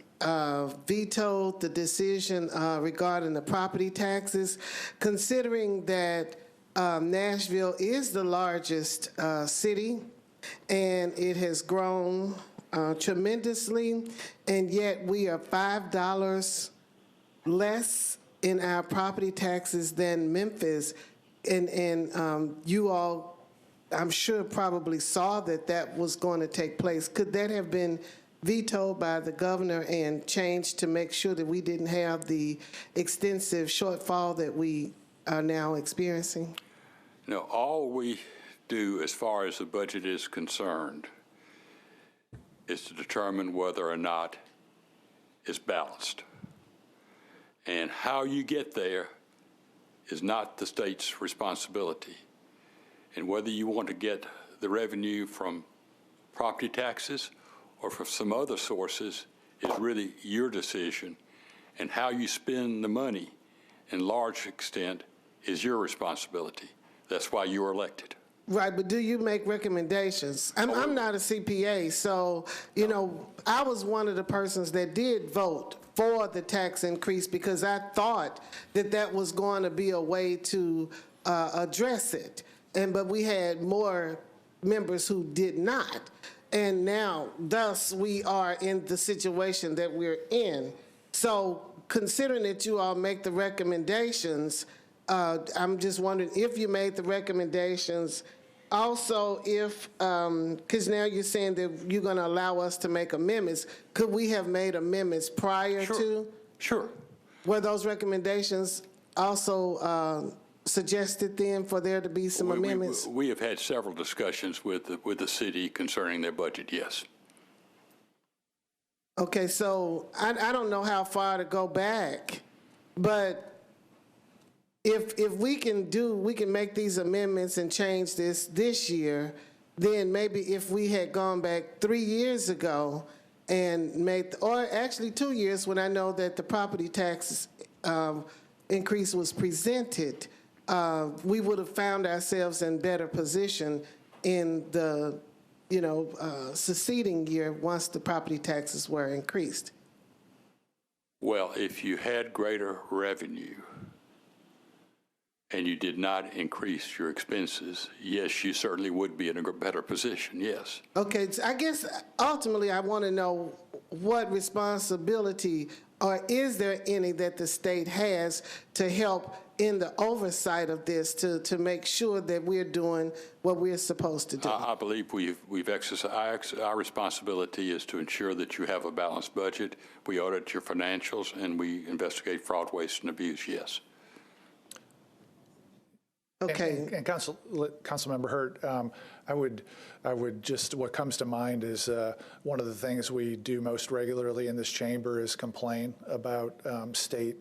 vetoed the decision regarding the property taxes, considering that Nashville is the largest city, and it has grown tremendously, and yet we are $5 less in our property taxes than Memphis? you all, I'm sure, probably saw that that was going to take place. Could that have been vetoed by the governor and changed to make sure that we didn't have the extensive shortfall that we are now experiencing? No, all we do as far as the budget is concerned is to determine whether or not it's balanced. And how you get there is not the state's responsibility. And whether you want to get the revenue from property taxes or from some other sources is really your decision. And how you spend the money, in large extent, is your responsibility. That's why you were elected. Right, but do you make recommendations? I'm not a CPA, so, you know, I was one of the persons that did vote for the tax increase because I thought that that was going to be a way to address it. But we had more members who did not. And now, thus, we are in the situation that we're in. So considering that you all make the recommendations, I'm just wondering if you made the recommendations. Also, if, because now you're saying that you're going to allow us to make amendments, could we have made amendments prior to? Sure. Were those recommendations also suggested then for there to be some amendments? We have had several discussions with the city concerning their budget, yes. Okay, so I don't know how far to go back, but if we can make these amendments and change this year, then maybe if we had gone back 3 years ago and made, or actually 2 years when I know that the property tax increase was presented, we would have found ourselves in better position in the, succeeding year once the property taxes were increased. Well, if you had greater revenue and you did not increase your expenses, yes, you certainly would be in a better position, yes. Okay, so I guess ultimately I want to know what responsibility, or is there any that the state has to help in the oversight of this to make sure that we're doing what we're supposed to do? I believe we've exercised our responsibility is to ensure that you have a balanced budget. We audit your financials and we investigate fraud, waste, and abuse, yes. Okay. And Councilmember Hurt, I would just, what comes to mind is one of the things we do most regularly in this chamber is complain about state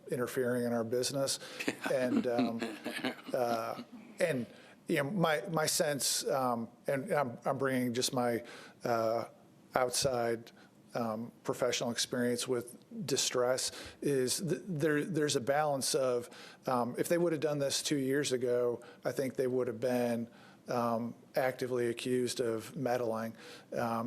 interfering in our business. And my sense, and I'm bringing just my outside professional experience with distress, is there's a balance of, if they would have done this 2 years ago, I think they would have been actively accused of meddling. I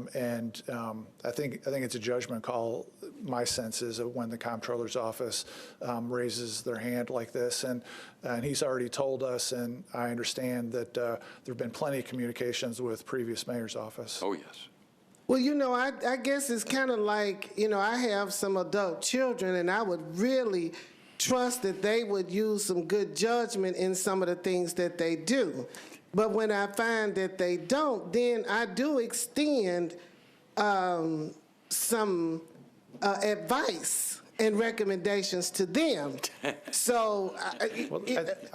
think it's a judgment call, my sense is, of when the comptroller's office raises their hand like this. And he's already told us, and I understand that there have been plenty of communications with previous mayor's office. Oh, yes. Well, I guess it's kind of like, I have some adult children, and I would really trust that they would use some good judgment in some of the things that they do. But when I find that they don't, then I do extend some advice and recommendations to them. So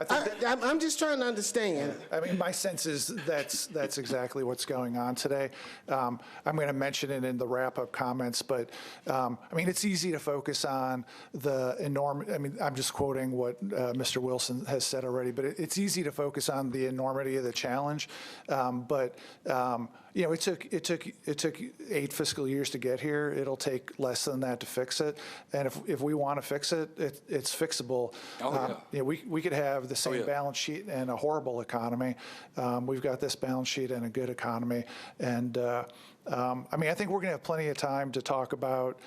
I'm just trying to understand. I mean, my sense is that's exactly what's going on today. I'm going to mention it in the wrap-up comments, but I mean, it's easy to focus on the enormity. I mean, I'm just quoting what Mr. Wilson has said already, but it's easy to focus on the enormity of the challenge. It took 8 fiscal years to get here. It'll take less than that to fix it. And if we want to fix it, it's fixable. We could have the same balance sheet and a horrible economy. We've got this balance sheet and a good economy. And I think we're going to have plenty of time to talk about,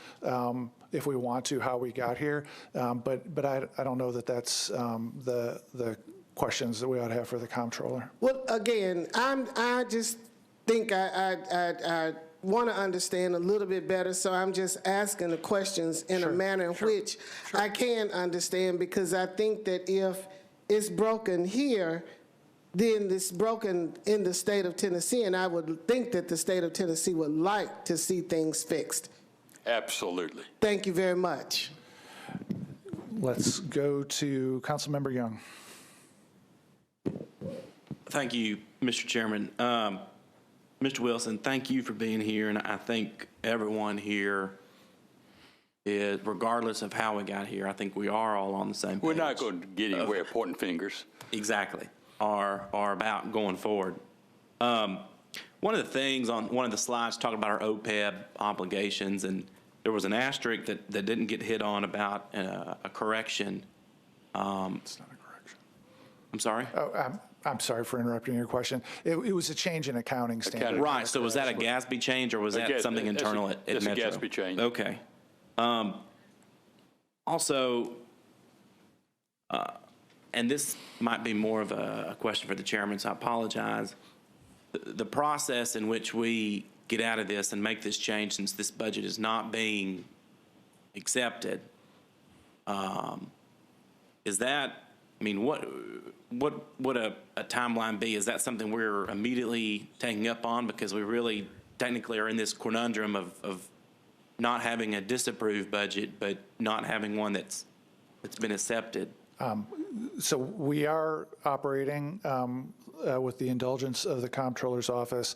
if we want to, how we got here. But I don't know that that's the questions that we ought to have for the comptroller. Well, again, I just think I want to understand a little bit better, so I'm just asking the questions in a manner in which I can understand, because I think that if it's broken here, then it's broken in the state of Tennessee, and I would think that the state of Tennessee would like to see things fixed. Absolutely. Thank you very much. Let's go to Councilmember Young. Thank you, Mr. Chairman. Mr. Wilson, thank you for being here, and I think everyone here is, regardless of how we got here, I think we are all on the same page. We're not going to get anywhere pointing fingers. Exactly, are about going forward. One of the things on one of the slides talking about our OPEB obligations, and there was an asterisk that didn't get hit on about a correction. It's not a correction. I'm sorry? Oh, I'm sorry for interrupting your question. It was a change in accounting standard. Right, so was that a GASB change, or was that something internal at Metro? It's a GASB change. Okay. Also, and this might be more of a question for the chairman, so I apologize. The process in which we get out of this and make this change, since this budget is not being accepted, is that, I mean, what would a timeline be? Is that something we're immediately taking up on, because we really technically are in this conundrum of not having a disapproved budget, but not having one that's been accepted? So we are operating with the indulgence of the Comptroller's office.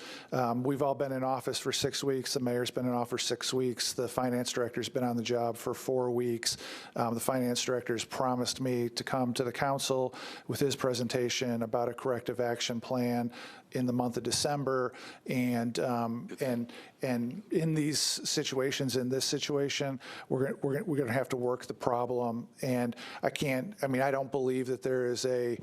We've all been in office for 6 weeks. The mayor's been in office for 6 weeks. The finance director's been on the job for 4 weeks. The finance director's promised me to come to the council with his presentation about a corrective action plan in the month of December. And in these situations, in this situation, we're going to have to work the problem. And I don't believe that there is a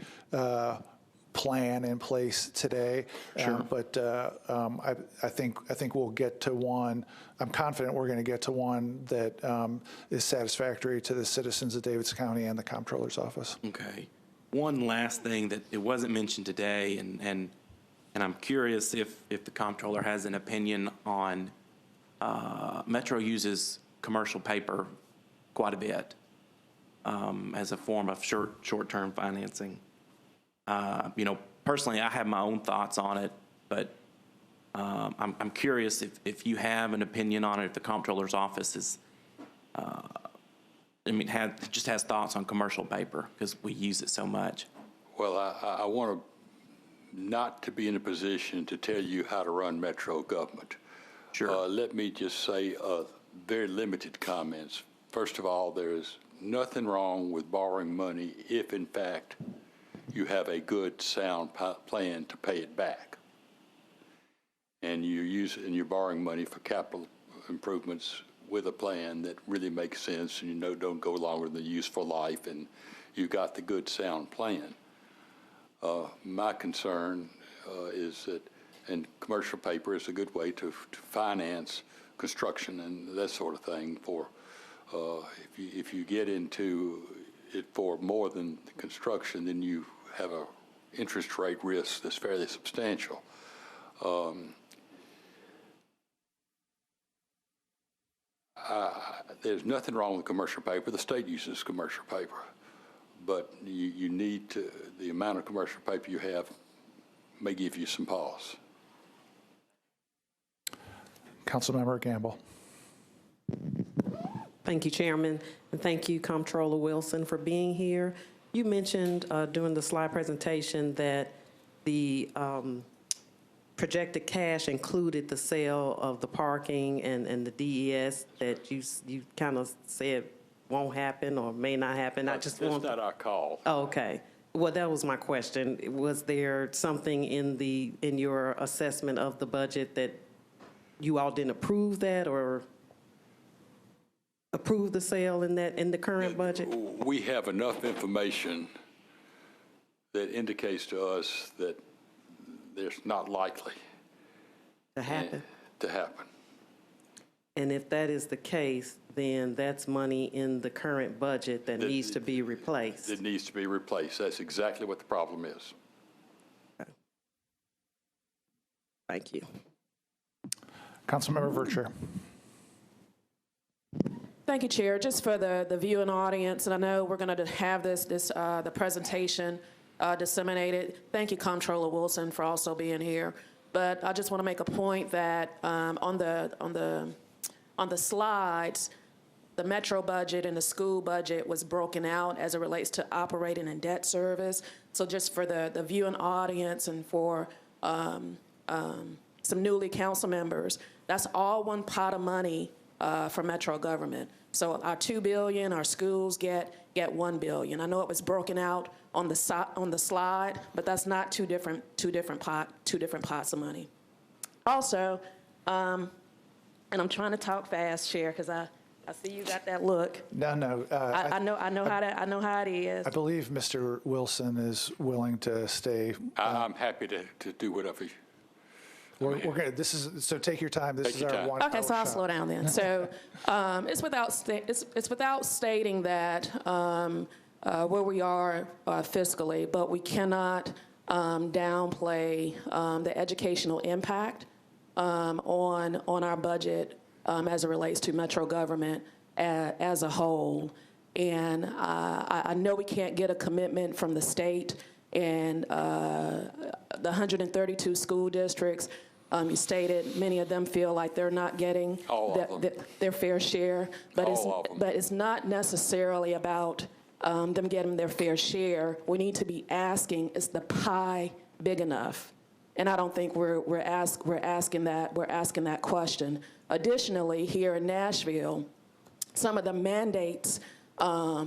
plan in place today. Sure. But I think we'll get to one. I'm confident we're going to get to one that is satisfactory to the citizens of Davidson County and the Comptroller's office. Okay. One last thing that it wasn't mentioned today, and I'm curious if the Comptroller has an opinion on, Metro uses commercial paper quite a bit as a form of short-term financing. Personally, I have my own thoughts on it, but I'm curious if you have an opinion on it, if the Comptroller's office is, just has thoughts on commercial paper, because we use it so much. Well, I want not to be in a position to tell you how to run Metro government. Sure. Let me just say very limited comments. First of all, there is nothing wrong with borrowing money if, in fact, you have a good, sound plan to pay it back. And you're borrowing money for capital improvements with a plan that really makes sense, and don't go longer than the useful life, and you got the good, sound plan. My concern is that, and commercial paper is a good way to finance construction and that sort of thing. For if you get into it for more than construction, then you have a interest rate risk that's fairly substantial. There's nothing wrong with commercial paper. The state uses commercial paper. But you need to, the amount of commercial paper you have may give you some pause. Councilmember Gamble. Thank you, Chairman, and thank you, Comptroller Wilson, for being here. You mentioned during the slide presentation that the projected cash included the sale of the parking and the DES that you kind of said won't happen or may not happen. That's not our call. Oh, okay. Well, that was my question. Was there something in your assessment of the budget that you all didn't approve that or approve the sale in the current budget? We have enough information that indicates to us that there's not likely to happen. And if that is the case, then that's money in the current budget that needs to be replaced. It needs to be replaced. That's exactly what the problem is. Okay. Thank you. Councilmember Vercher. Thank you, Chair. Just for the viewing audience, and I know we're going to have the presentation disseminated. Thank you, Comptroller Wilson, for also being here. But I just want to make a point that on the slides, the metro budget and the school budget was broken out as it relates to operating and debt service. So just for the viewing audience and for some newly council members, that's all one pot of money for metro government. So our $2 billion, our schools get $1 billion. I know it was broken out on the slide, but that's not two different pots of money. Also, and I'm trying to talk fast, Chair, because I see you got that look. No. I know how it is. I believe Mr. Wilson is willing to stay. I'm happy to do whatever. We're gonna, so take your time. This is our one. Okay, so I'll slow down then. So it's without stating that where we are fiscally, but we cannot downplay the educational impact on our budget as it relates to metro government as a whole. And I know we can't get a commitment from the state and the 132 school districts. You stated many of them feel like they're not getting their fair share, but it's not necessarily about them getting their fair share. We need to be asking, is the pie big enough? And I don't think we're asking that question. Additionally, here in Nashville, some of the mandates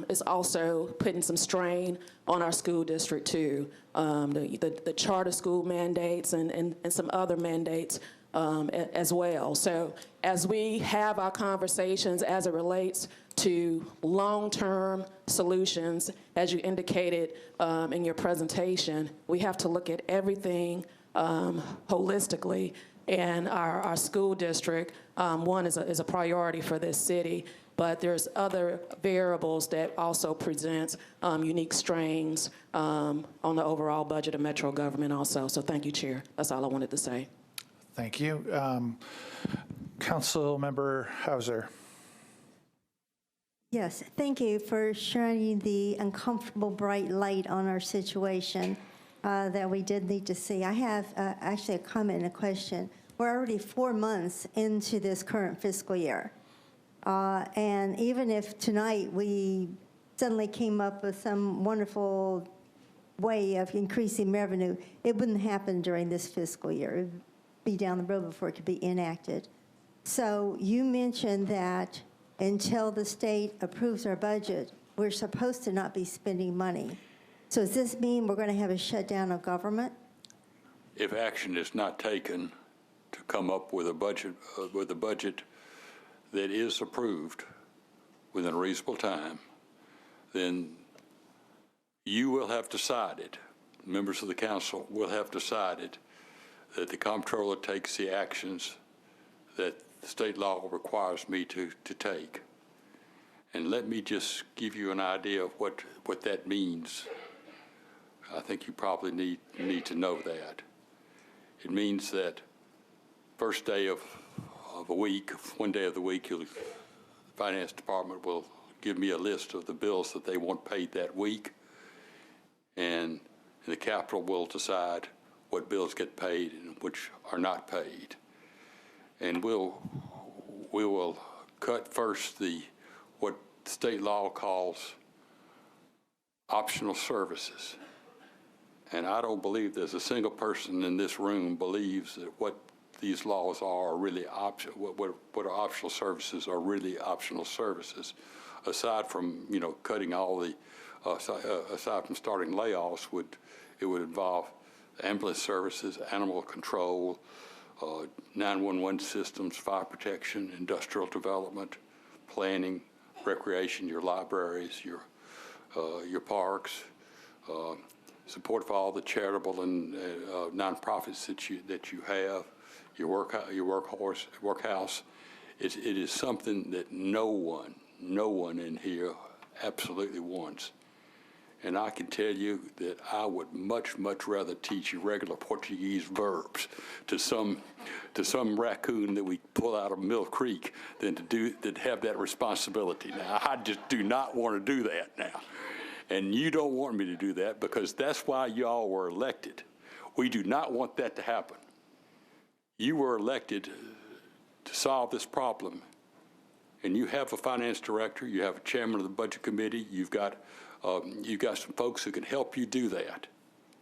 is also putting some strain on our school district too. The charter school mandates and some other mandates as well. So as we have our conversations as it relates to long-term solutions, as you indicated in your presentation, we have to look at everything holistically. And our school district, one, is a priority for this city. But there's other variables that also presents unique strains on the overall budget of metro government also. So thank you, Chair. That's all I wanted to say. Thank you. Councilmember Hauser. Yes, thank you for shining the uncomfortable bright light on our situation that we did need to see. I have actually a comment and a question. We're already 4 months into this current fiscal year. And even if tonight we suddenly came up with some wonderful way of increasing revenue, it wouldn't happen during this fiscal year. It would be down the road before it could be enacted. So you mentioned that until the state approves our budget, we're supposed to not be spending money. So does this mean we're going to have a shutdown of government? If action is not taken to come up with a budget, that is approved within a reasonable time, then you will have decided, members of the council will have decided that the comptroller takes the actions that the state law requires me to take. And let me just give you an idea of what that means. I think you probably need to know that. It means that first day of a week, one day of the week, the finance department will give me a list of the bills that they want paid that week, and the Capitol will decide what bills get paid and which are not paid. And we will cut first what state law calls optional services. And I don't believe there's a single person in this room believes that what these laws are really what are optional services are really optional services. Aside from cutting all the aside from starting layoffs, it would involve ambulance services, animal control, 911 systems, fire protection, industrial development, planning, recreation, your libraries, your parks, support for all the charitable and nonprofits that you have. Your workhouse, it is something that no one in here absolutely wants. And I can tell you that I would much, much rather teach irregular Portuguese verbs to some raccoon that we pull out of Mill Creek than have that responsibility. Now, I just do not want to do that now. And you don't want me to do that because that's why y'all were elected. We do not want that to happen. You were elected to solve this problem. And you have a finance director, you have a chairman of the budget committee, you've got some folks who can help you do that.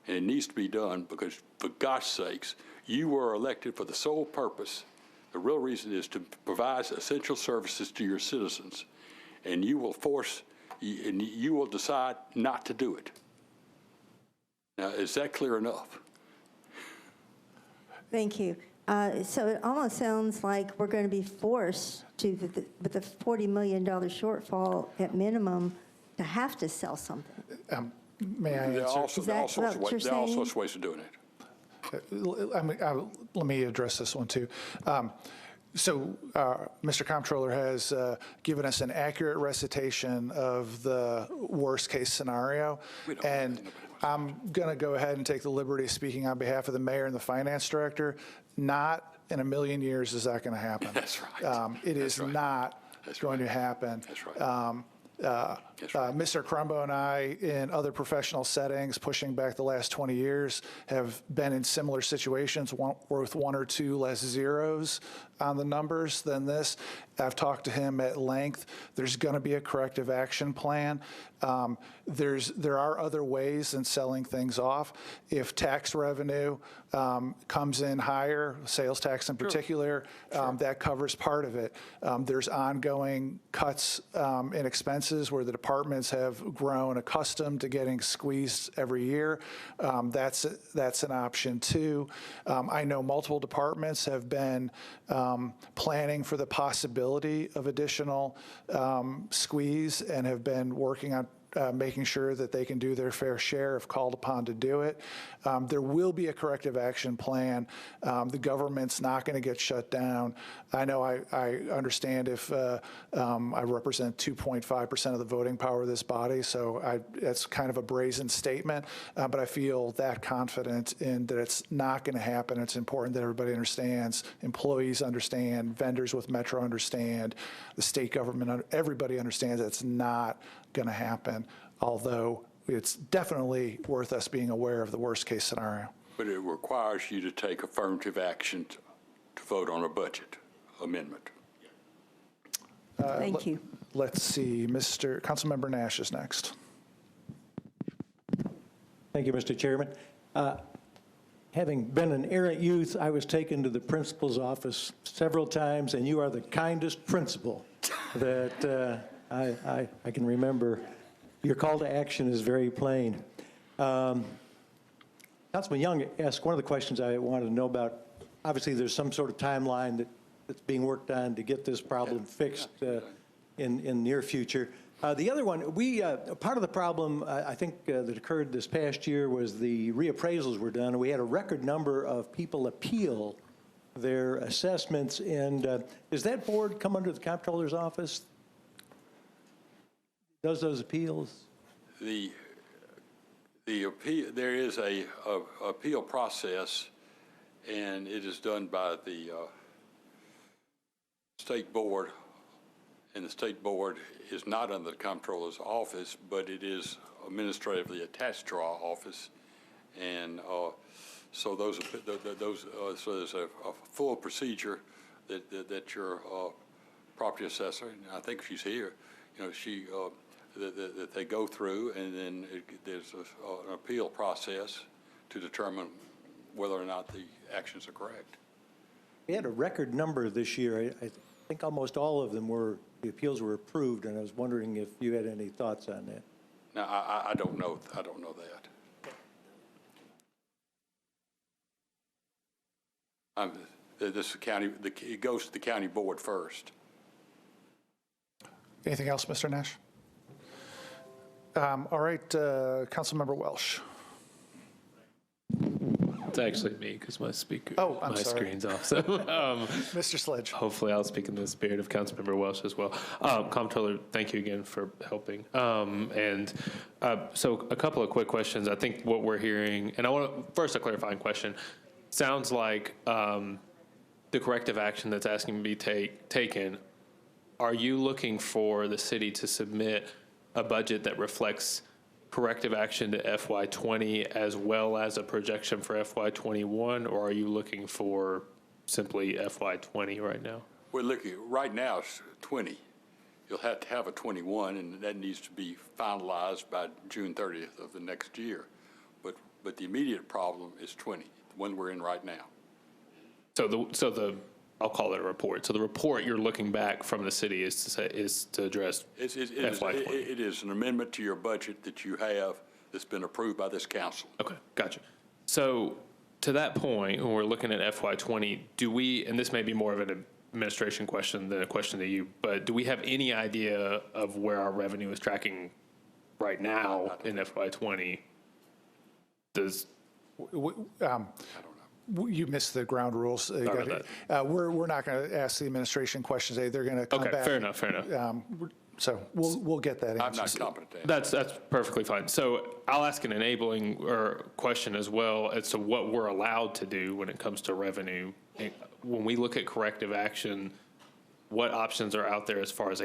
And it needs to be done because, for gosh sakes, you were elected for the sole purpose. The real reason is to provide essential services to your citizens. And you will decide not to do it. Now, is that clear enough? Thank you. So it almost sounds like we're going to be forced to, with a $40 million shortfall at minimum, to have to sell something. May I answer? There are all sorts of ways of doing it. Let me address this one too. So Mr. Comptroller has given us an accurate recitation of the worst case scenario. And I'm going to go ahead and take the liberty of speaking on behalf of the mayor and the finance director. Not in a million years is that going to happen. That's right. It is not going to happen. That's right. Mr. Crumbo and I, in other professional settings, pushing back the last 20 years, have been in similar situations with one or two less zeros on the numbers than this. I've talked to him at length. There's going to be a corrective action plan. There are other ways than selling things off. If tax revenue comes in higher, sales tax in particular, that covers part of it. There's ongoing cuts in expenses where the departments have grown accustomed to getting squeezed every year. That's an option too. I know multiple departments have been planning for the possibility of additional squeeze and have been working on making sure that they can do their fair share if called upon to do it. There will be a corrective action plan. The government's not going to get shut down. I know I understand if I represent 2.5% of the voting power of this body, so that's kind of a brazen statement, but I feel that confident in that it's not going to happen. It's important that everybody understands, employees understand, vendors with Metro understand, the state government, everybody understands that it's not going to happen, although it's definitely worth us being aware of the worst case scenario. But it requires you to take affirmative action to vote on a budget amendment. Thank you. Let's see, Councilmember Nash is next. Thank you, Mr. Chairman. Having been an errant youth, I was taken to the principal's office several times, and you are the kindest principal that I can remember. Your call to action is very plain. Councilman Young asked one of the questions I wanted to know about. Obviously, there's some sort of timeline that's being worked on to get this problem fixed in near future. The other one, part of the problem I think that occurred this past year was the reappraisals were done. We had a record number of people appeal their assessments. And does that board come under the comptroller's office? Does those appeals? The appeal, there is a appeal process, and it is done by the state board, and the state board is not under the comptroller's office, but it is administratively attached to our office, and so so there's a full procedure that your property assessor, and I think she's here, that they go through, and then there's an appeal process to determine whether or not the actions are correct. We had a record number this year. I think almost all of them the appeals were approved, and I was wondering if you had any thoughts on that. Now, I don't know. I don't know that. It goes to the county board first. Anything else, Mr. Nash? All right, Councilmember Welsh. It's actually me because my I'm my sorry. screen's off. So, Mr. Sledge. hopefully, I'll speak in the spirit of Councilmember Welsh as well. Comptroller, thank you again for helping. So, a couple of quick questions. I think what we're hearing, and I want to first a clarifying question. Sounds like the corrective action that's asking to be taken. Are you looking for the city to submit a budget that reflects corrective action to FY20 as well as a projection for FY21, or are you looking for simply FY20 right now? We're looking, right now it's 20. You'll have to have a 21, and that needs to be finalized by June 30th of the next year. But the immediate problem is 20, the one we're in right now. So I'll call it a report. So the report you're looking back from the city is to address FY20. It is an amendment to your budget that you have that's been approved by this council. Okay, gotcha. So to that point, when we're looking at FY20, do we, and this may be more of an administration question than a question to you, but do we have any idea of where our revenue is tracking right now in FY20? You missed the ground rules. We're not going to ask the administration questions. They're going to come back. Fair enough. So we'll get that answer. I'm not competent to answer. That's perfectly fine. So I'll ask an enabling question as well as to what we're allowed to do when it comes to revenue. When we look at corrective action, what options are out there as far as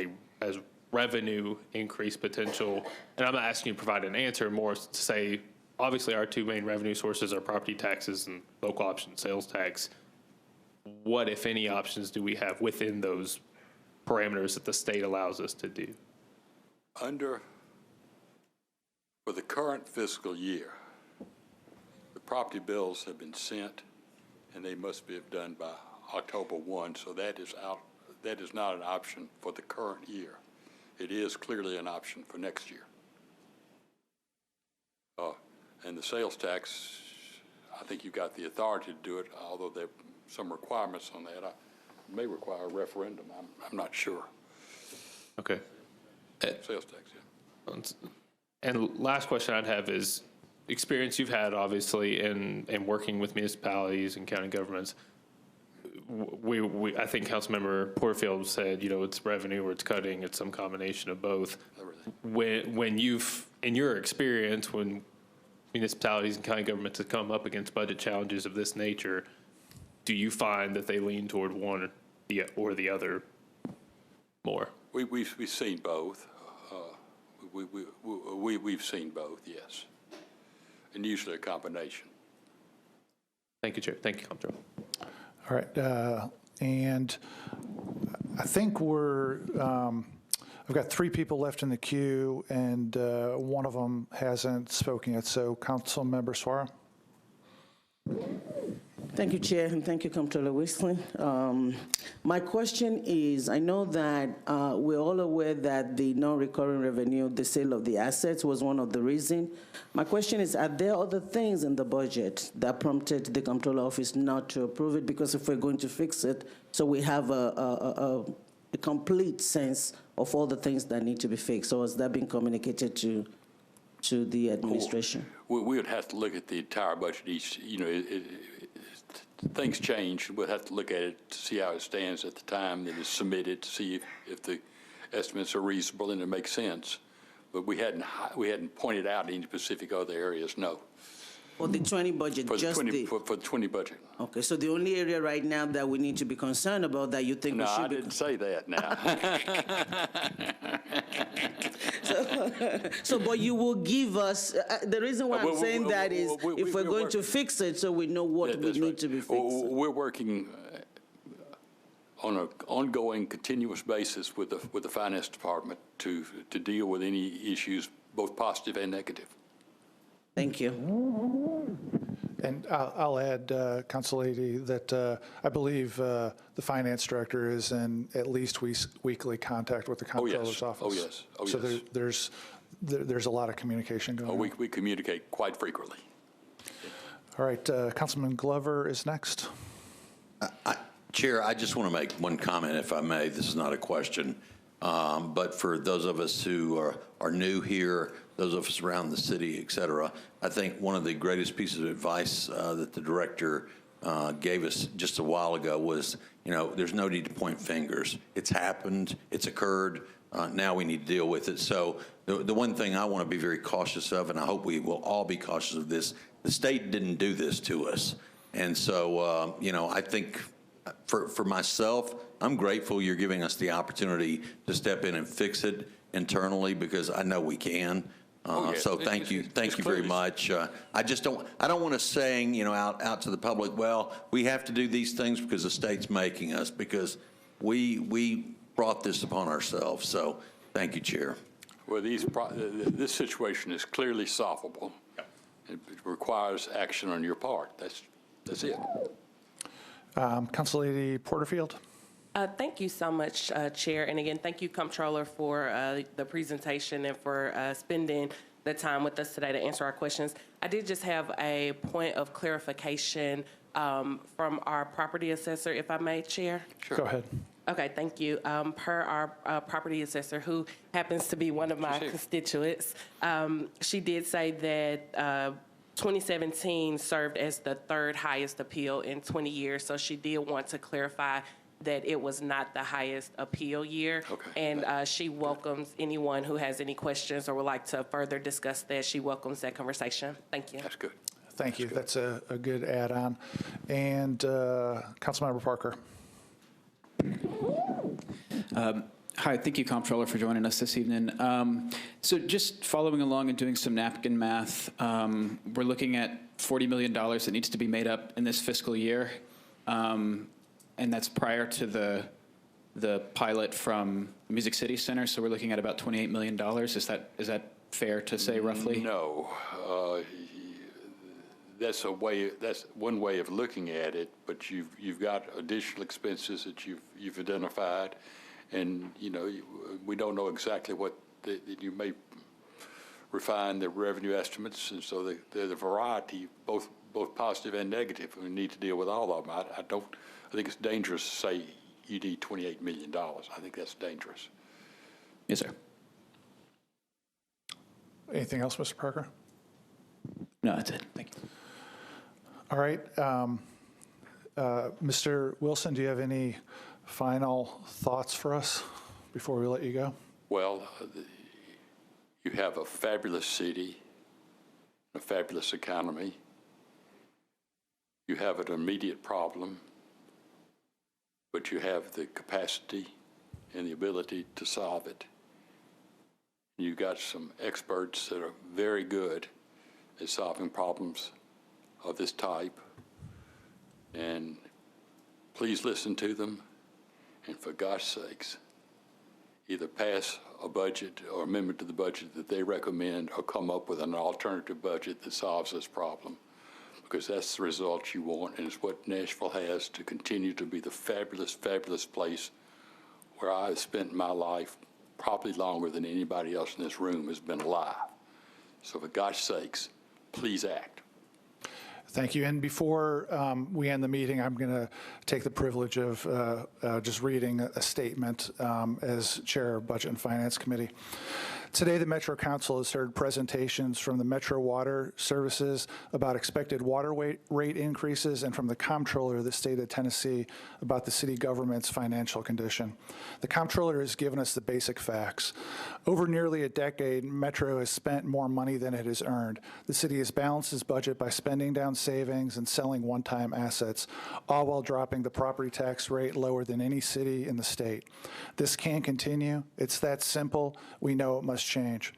revenue increase potential? And I'm not asking you to provide an answer, more to say, obviously our two main revenue sources are property taxes and local option sales tax. What, if any, options do we have within those parameters that the state allows us to do? For the current fiscal year, the property bills have been sent, and they must be done by October 1, so that is out. That is not an option for the current year. It is clearly an option for next year. And the sales tax, I think you've got the authority to do it, although there are some requirements on that. It may require a referendum. I'm not sure. Okay. Sales tax, yeah. And last question I'd have is experience you've had, obviously, in working with municipalities and county governments. I think Councilmember Porterfield said, it's revenue or it's cutting. It's some combination of both. When you've, in your experience, when municipalities and county governments have come up against budget challenges of this nature, do you find that they lean toward one or the other more? We've seen both. We've seen both, yes, and usually a combination. Thank you, Chair. Thank you, Comptroller. All right, and I think I've got 3 people left in the queue, and one of them hasn't spoken yet. So, Councilmember Suara. Thank you, Chair, and thank you, Comptroller Wesley. My question is, I know that we're all aware that the non-recurring revenue, the sale of the assets, was one of the reasons. My question is, are there other things in the budget that prompted the Comptroller Office not to approve it? Because if we're going to fix it, so we have a complete sense of all the things that need to be fixed. So has that been communicated to the administration? We would have to look at the entire budget. Things change. We'll have to look at it to see how it stands at the time that it's submitted, to see if the estimates are reasonable and it makes sense. But we hadn't pointed out any specific other areas. No. For the 20 budget, for the 20 budget. Okay, so the only area right now that we need to be concerned about that you think we should be... No, I didn't say that now. But you will give us, the reason why I'm saying that is if we're going to fix it so we know what we need to be fixed. We're working on an ongoing, continuous basis with the Finance Department to deal with any issues, both positive and negative. Thank you. And I'll add, Council Lady, that I believe the finance director is in at least weekly contact with the comptroller's office. Oh, yes. Oh, so yes. there's a lot of communication going on. We communicate quite frequently. All right, Councilman Glover is next. Chair, I just want to make one comment, if I may. This is not a question. But for those of us who are new here, those of us around the city, et cetera, I think one of the greatest pieces of advice that the director gave us just a while ago was, there's no need to point fingers. It's happened. It's occurred. Now we need to deal with it. So the one thing I want to be very cautious of, and I hope we will all be cautious of this, the state didn't do this to us. And so, I think for myself, I'm grateful you're giving us the opportunity to step in and fix it internally, because I know we can. So thank you very much. I don't want to saying, out to the public, well, we have to do these things because the state's making us, because we brought this upon ourselves. So thank you, Chair. Well, this situation is clearly solvable. It requires action on your part. That's it. Council Lady Porterfield. Thank you so much, Chair. And again, thank you, Comptroller, for the presentation and for spending the time with us today to answer our questions. I did just have a point of clarification from our property assessor, if I may, Chair. Sure. Go ahead. Okay, thank you. Per our property assessor, who happens to be one of my constituents, she did say that 2017 served as the third highest appeal in 20 years. So she did want to clarify that it was not the highest appeal year. Okay. And she welcomes anyone who has any questions or would like to further discuss that. She welcomes that conversation. Thank you. That's good. Thank you. That's a good add-on. And Councilmember Parker. Hi, thank you, Comptroller, for joining us this evening. So just following along and doing some napkin math, we're looking at $40 million that needs to be made up in this fiscal year, and that's prior to the pilot from Music City Center. So we're looking at about $28 million. Is that fair to say, roughly? No. That's one way of looking at it, but you've got additional expenses that you've identified. And, we don't know exactly what you may refine the revenue estimates. And so there's a variety, both positive and negative. We need to deal with all of them. I think it's dangerous to say you need $28 million. I think that's dangerous. Yes, sir. Anything else, Mr. Parker? No, that's it. Thank you. All right. Mr. Wilson, do you have any final thoughts for us before we let you go? Well, you have a fabulous city, a fabulous economy. You have an immediate problem, but you have the capacity and the ability to solve it. You've got some experts that are very good at solving problems of this type, and please listen to them, and for gosh sakes, either pass a budget or amendment to the budget that they recommend, or come up with an alternative budget that solves this problem, because that's the result you want, and it's what Nashville has to continue to be the fabulous, fabulous place where I've spent my life probably longer than anybody else in this room has been alive. So for gosh sakes, please act. Thank you. And before we end the meeting, I'm going to take the privilege of just reading a statement as Chair of Budget and Finance Committee. Today, the Metro Council has heard presentations from the Metro Water Services about expected water rate increases, and from the Comptroller of the state of Tennessee about the city government's financial condition. The Comptroller has given us the basic facts. Over nearly a decade, Metro has spent more money than it has earned. The city has balanced its budget by spending down savings and selling one-time assets, all while dropping the property tax rate lower than any city in the state. This can't continue. It's that simple. We know it must change.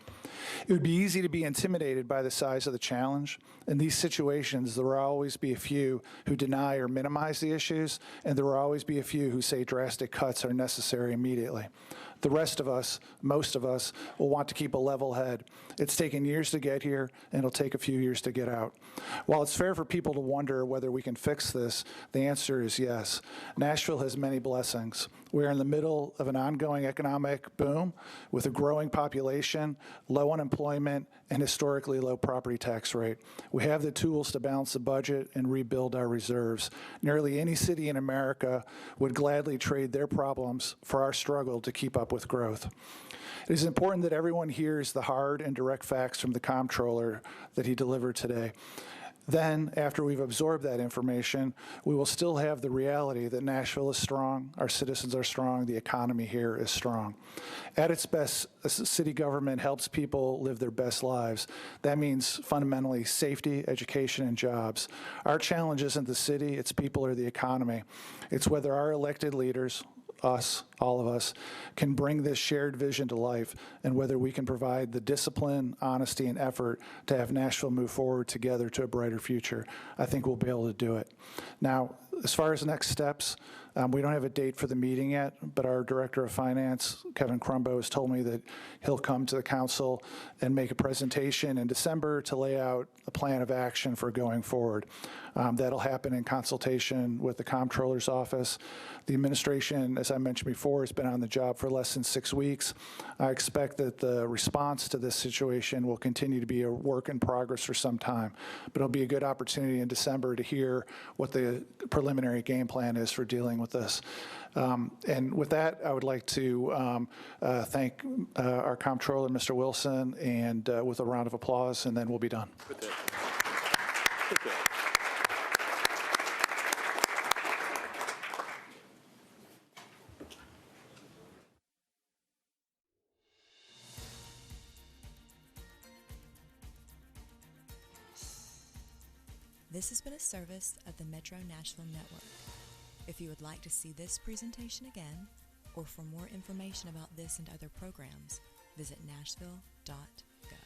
It would be easy to be intimidated by the size of the challenge. In these situations, there will always be a few who deny or minimize the issues, and there will always be a few who say drastic cuts are necessary immediately. The rest of us, most of us, will want to keep a level head. It's taken years to get here, and it'll take a few years to get out. While it's fair for people to wonder whether we can fix this, the answer is yes. Nashville has many blessings. We're in the middle of an ongoing economic boom with a growing population, low unemployment, and historically low property tax rate. We have the tools to balance the budget and rebuild our reserves. Nearly any city in America would gladly trade their problems for our struggle to keep up up with growth. It is important that everyone hears the hard and direct facts from the comptroller that he delivered today. Then, after we've absorbed that information, we will still have the reality that Nashville is strong, our citizens are strong, the economy here is strong. At its best, a city government helps people live their best lives. That means fundamentally safety, education, and jobs. Our challenge isn't the city, it's people or the economy. It's whether our elected leaders, us, all of us, can bring this shared vision to life, and whether we can provide the discipline, honesty, and effort to have Nashville move forward together to a brighter future. I think we'll be able to do it. Now, as far as next steps, we don't have a date for the meeting yet, but our Director of Finance, Kevin Crumbo, has told me that he'll come to the council and make a presentation in December to lay out a plan of action for going forward. That'll happen in consultation with the Comptroller's office. The administration, as I mentioned before, has been on the job for less than 6 weeks. I expect that the response to this situation will continue to be a work in progress for some time, but it'll be a good opportunity in December to hear what the preliminary game plan is for dealing with this. And with that, I would like to thank our Comptroller, Mr. Wilson, and with a round of applause, and then we'll be done. This has been a service of the Metro Nashville Network. If you would like to see this presentation again, or for more information about this and other programs, visit nashville.gov.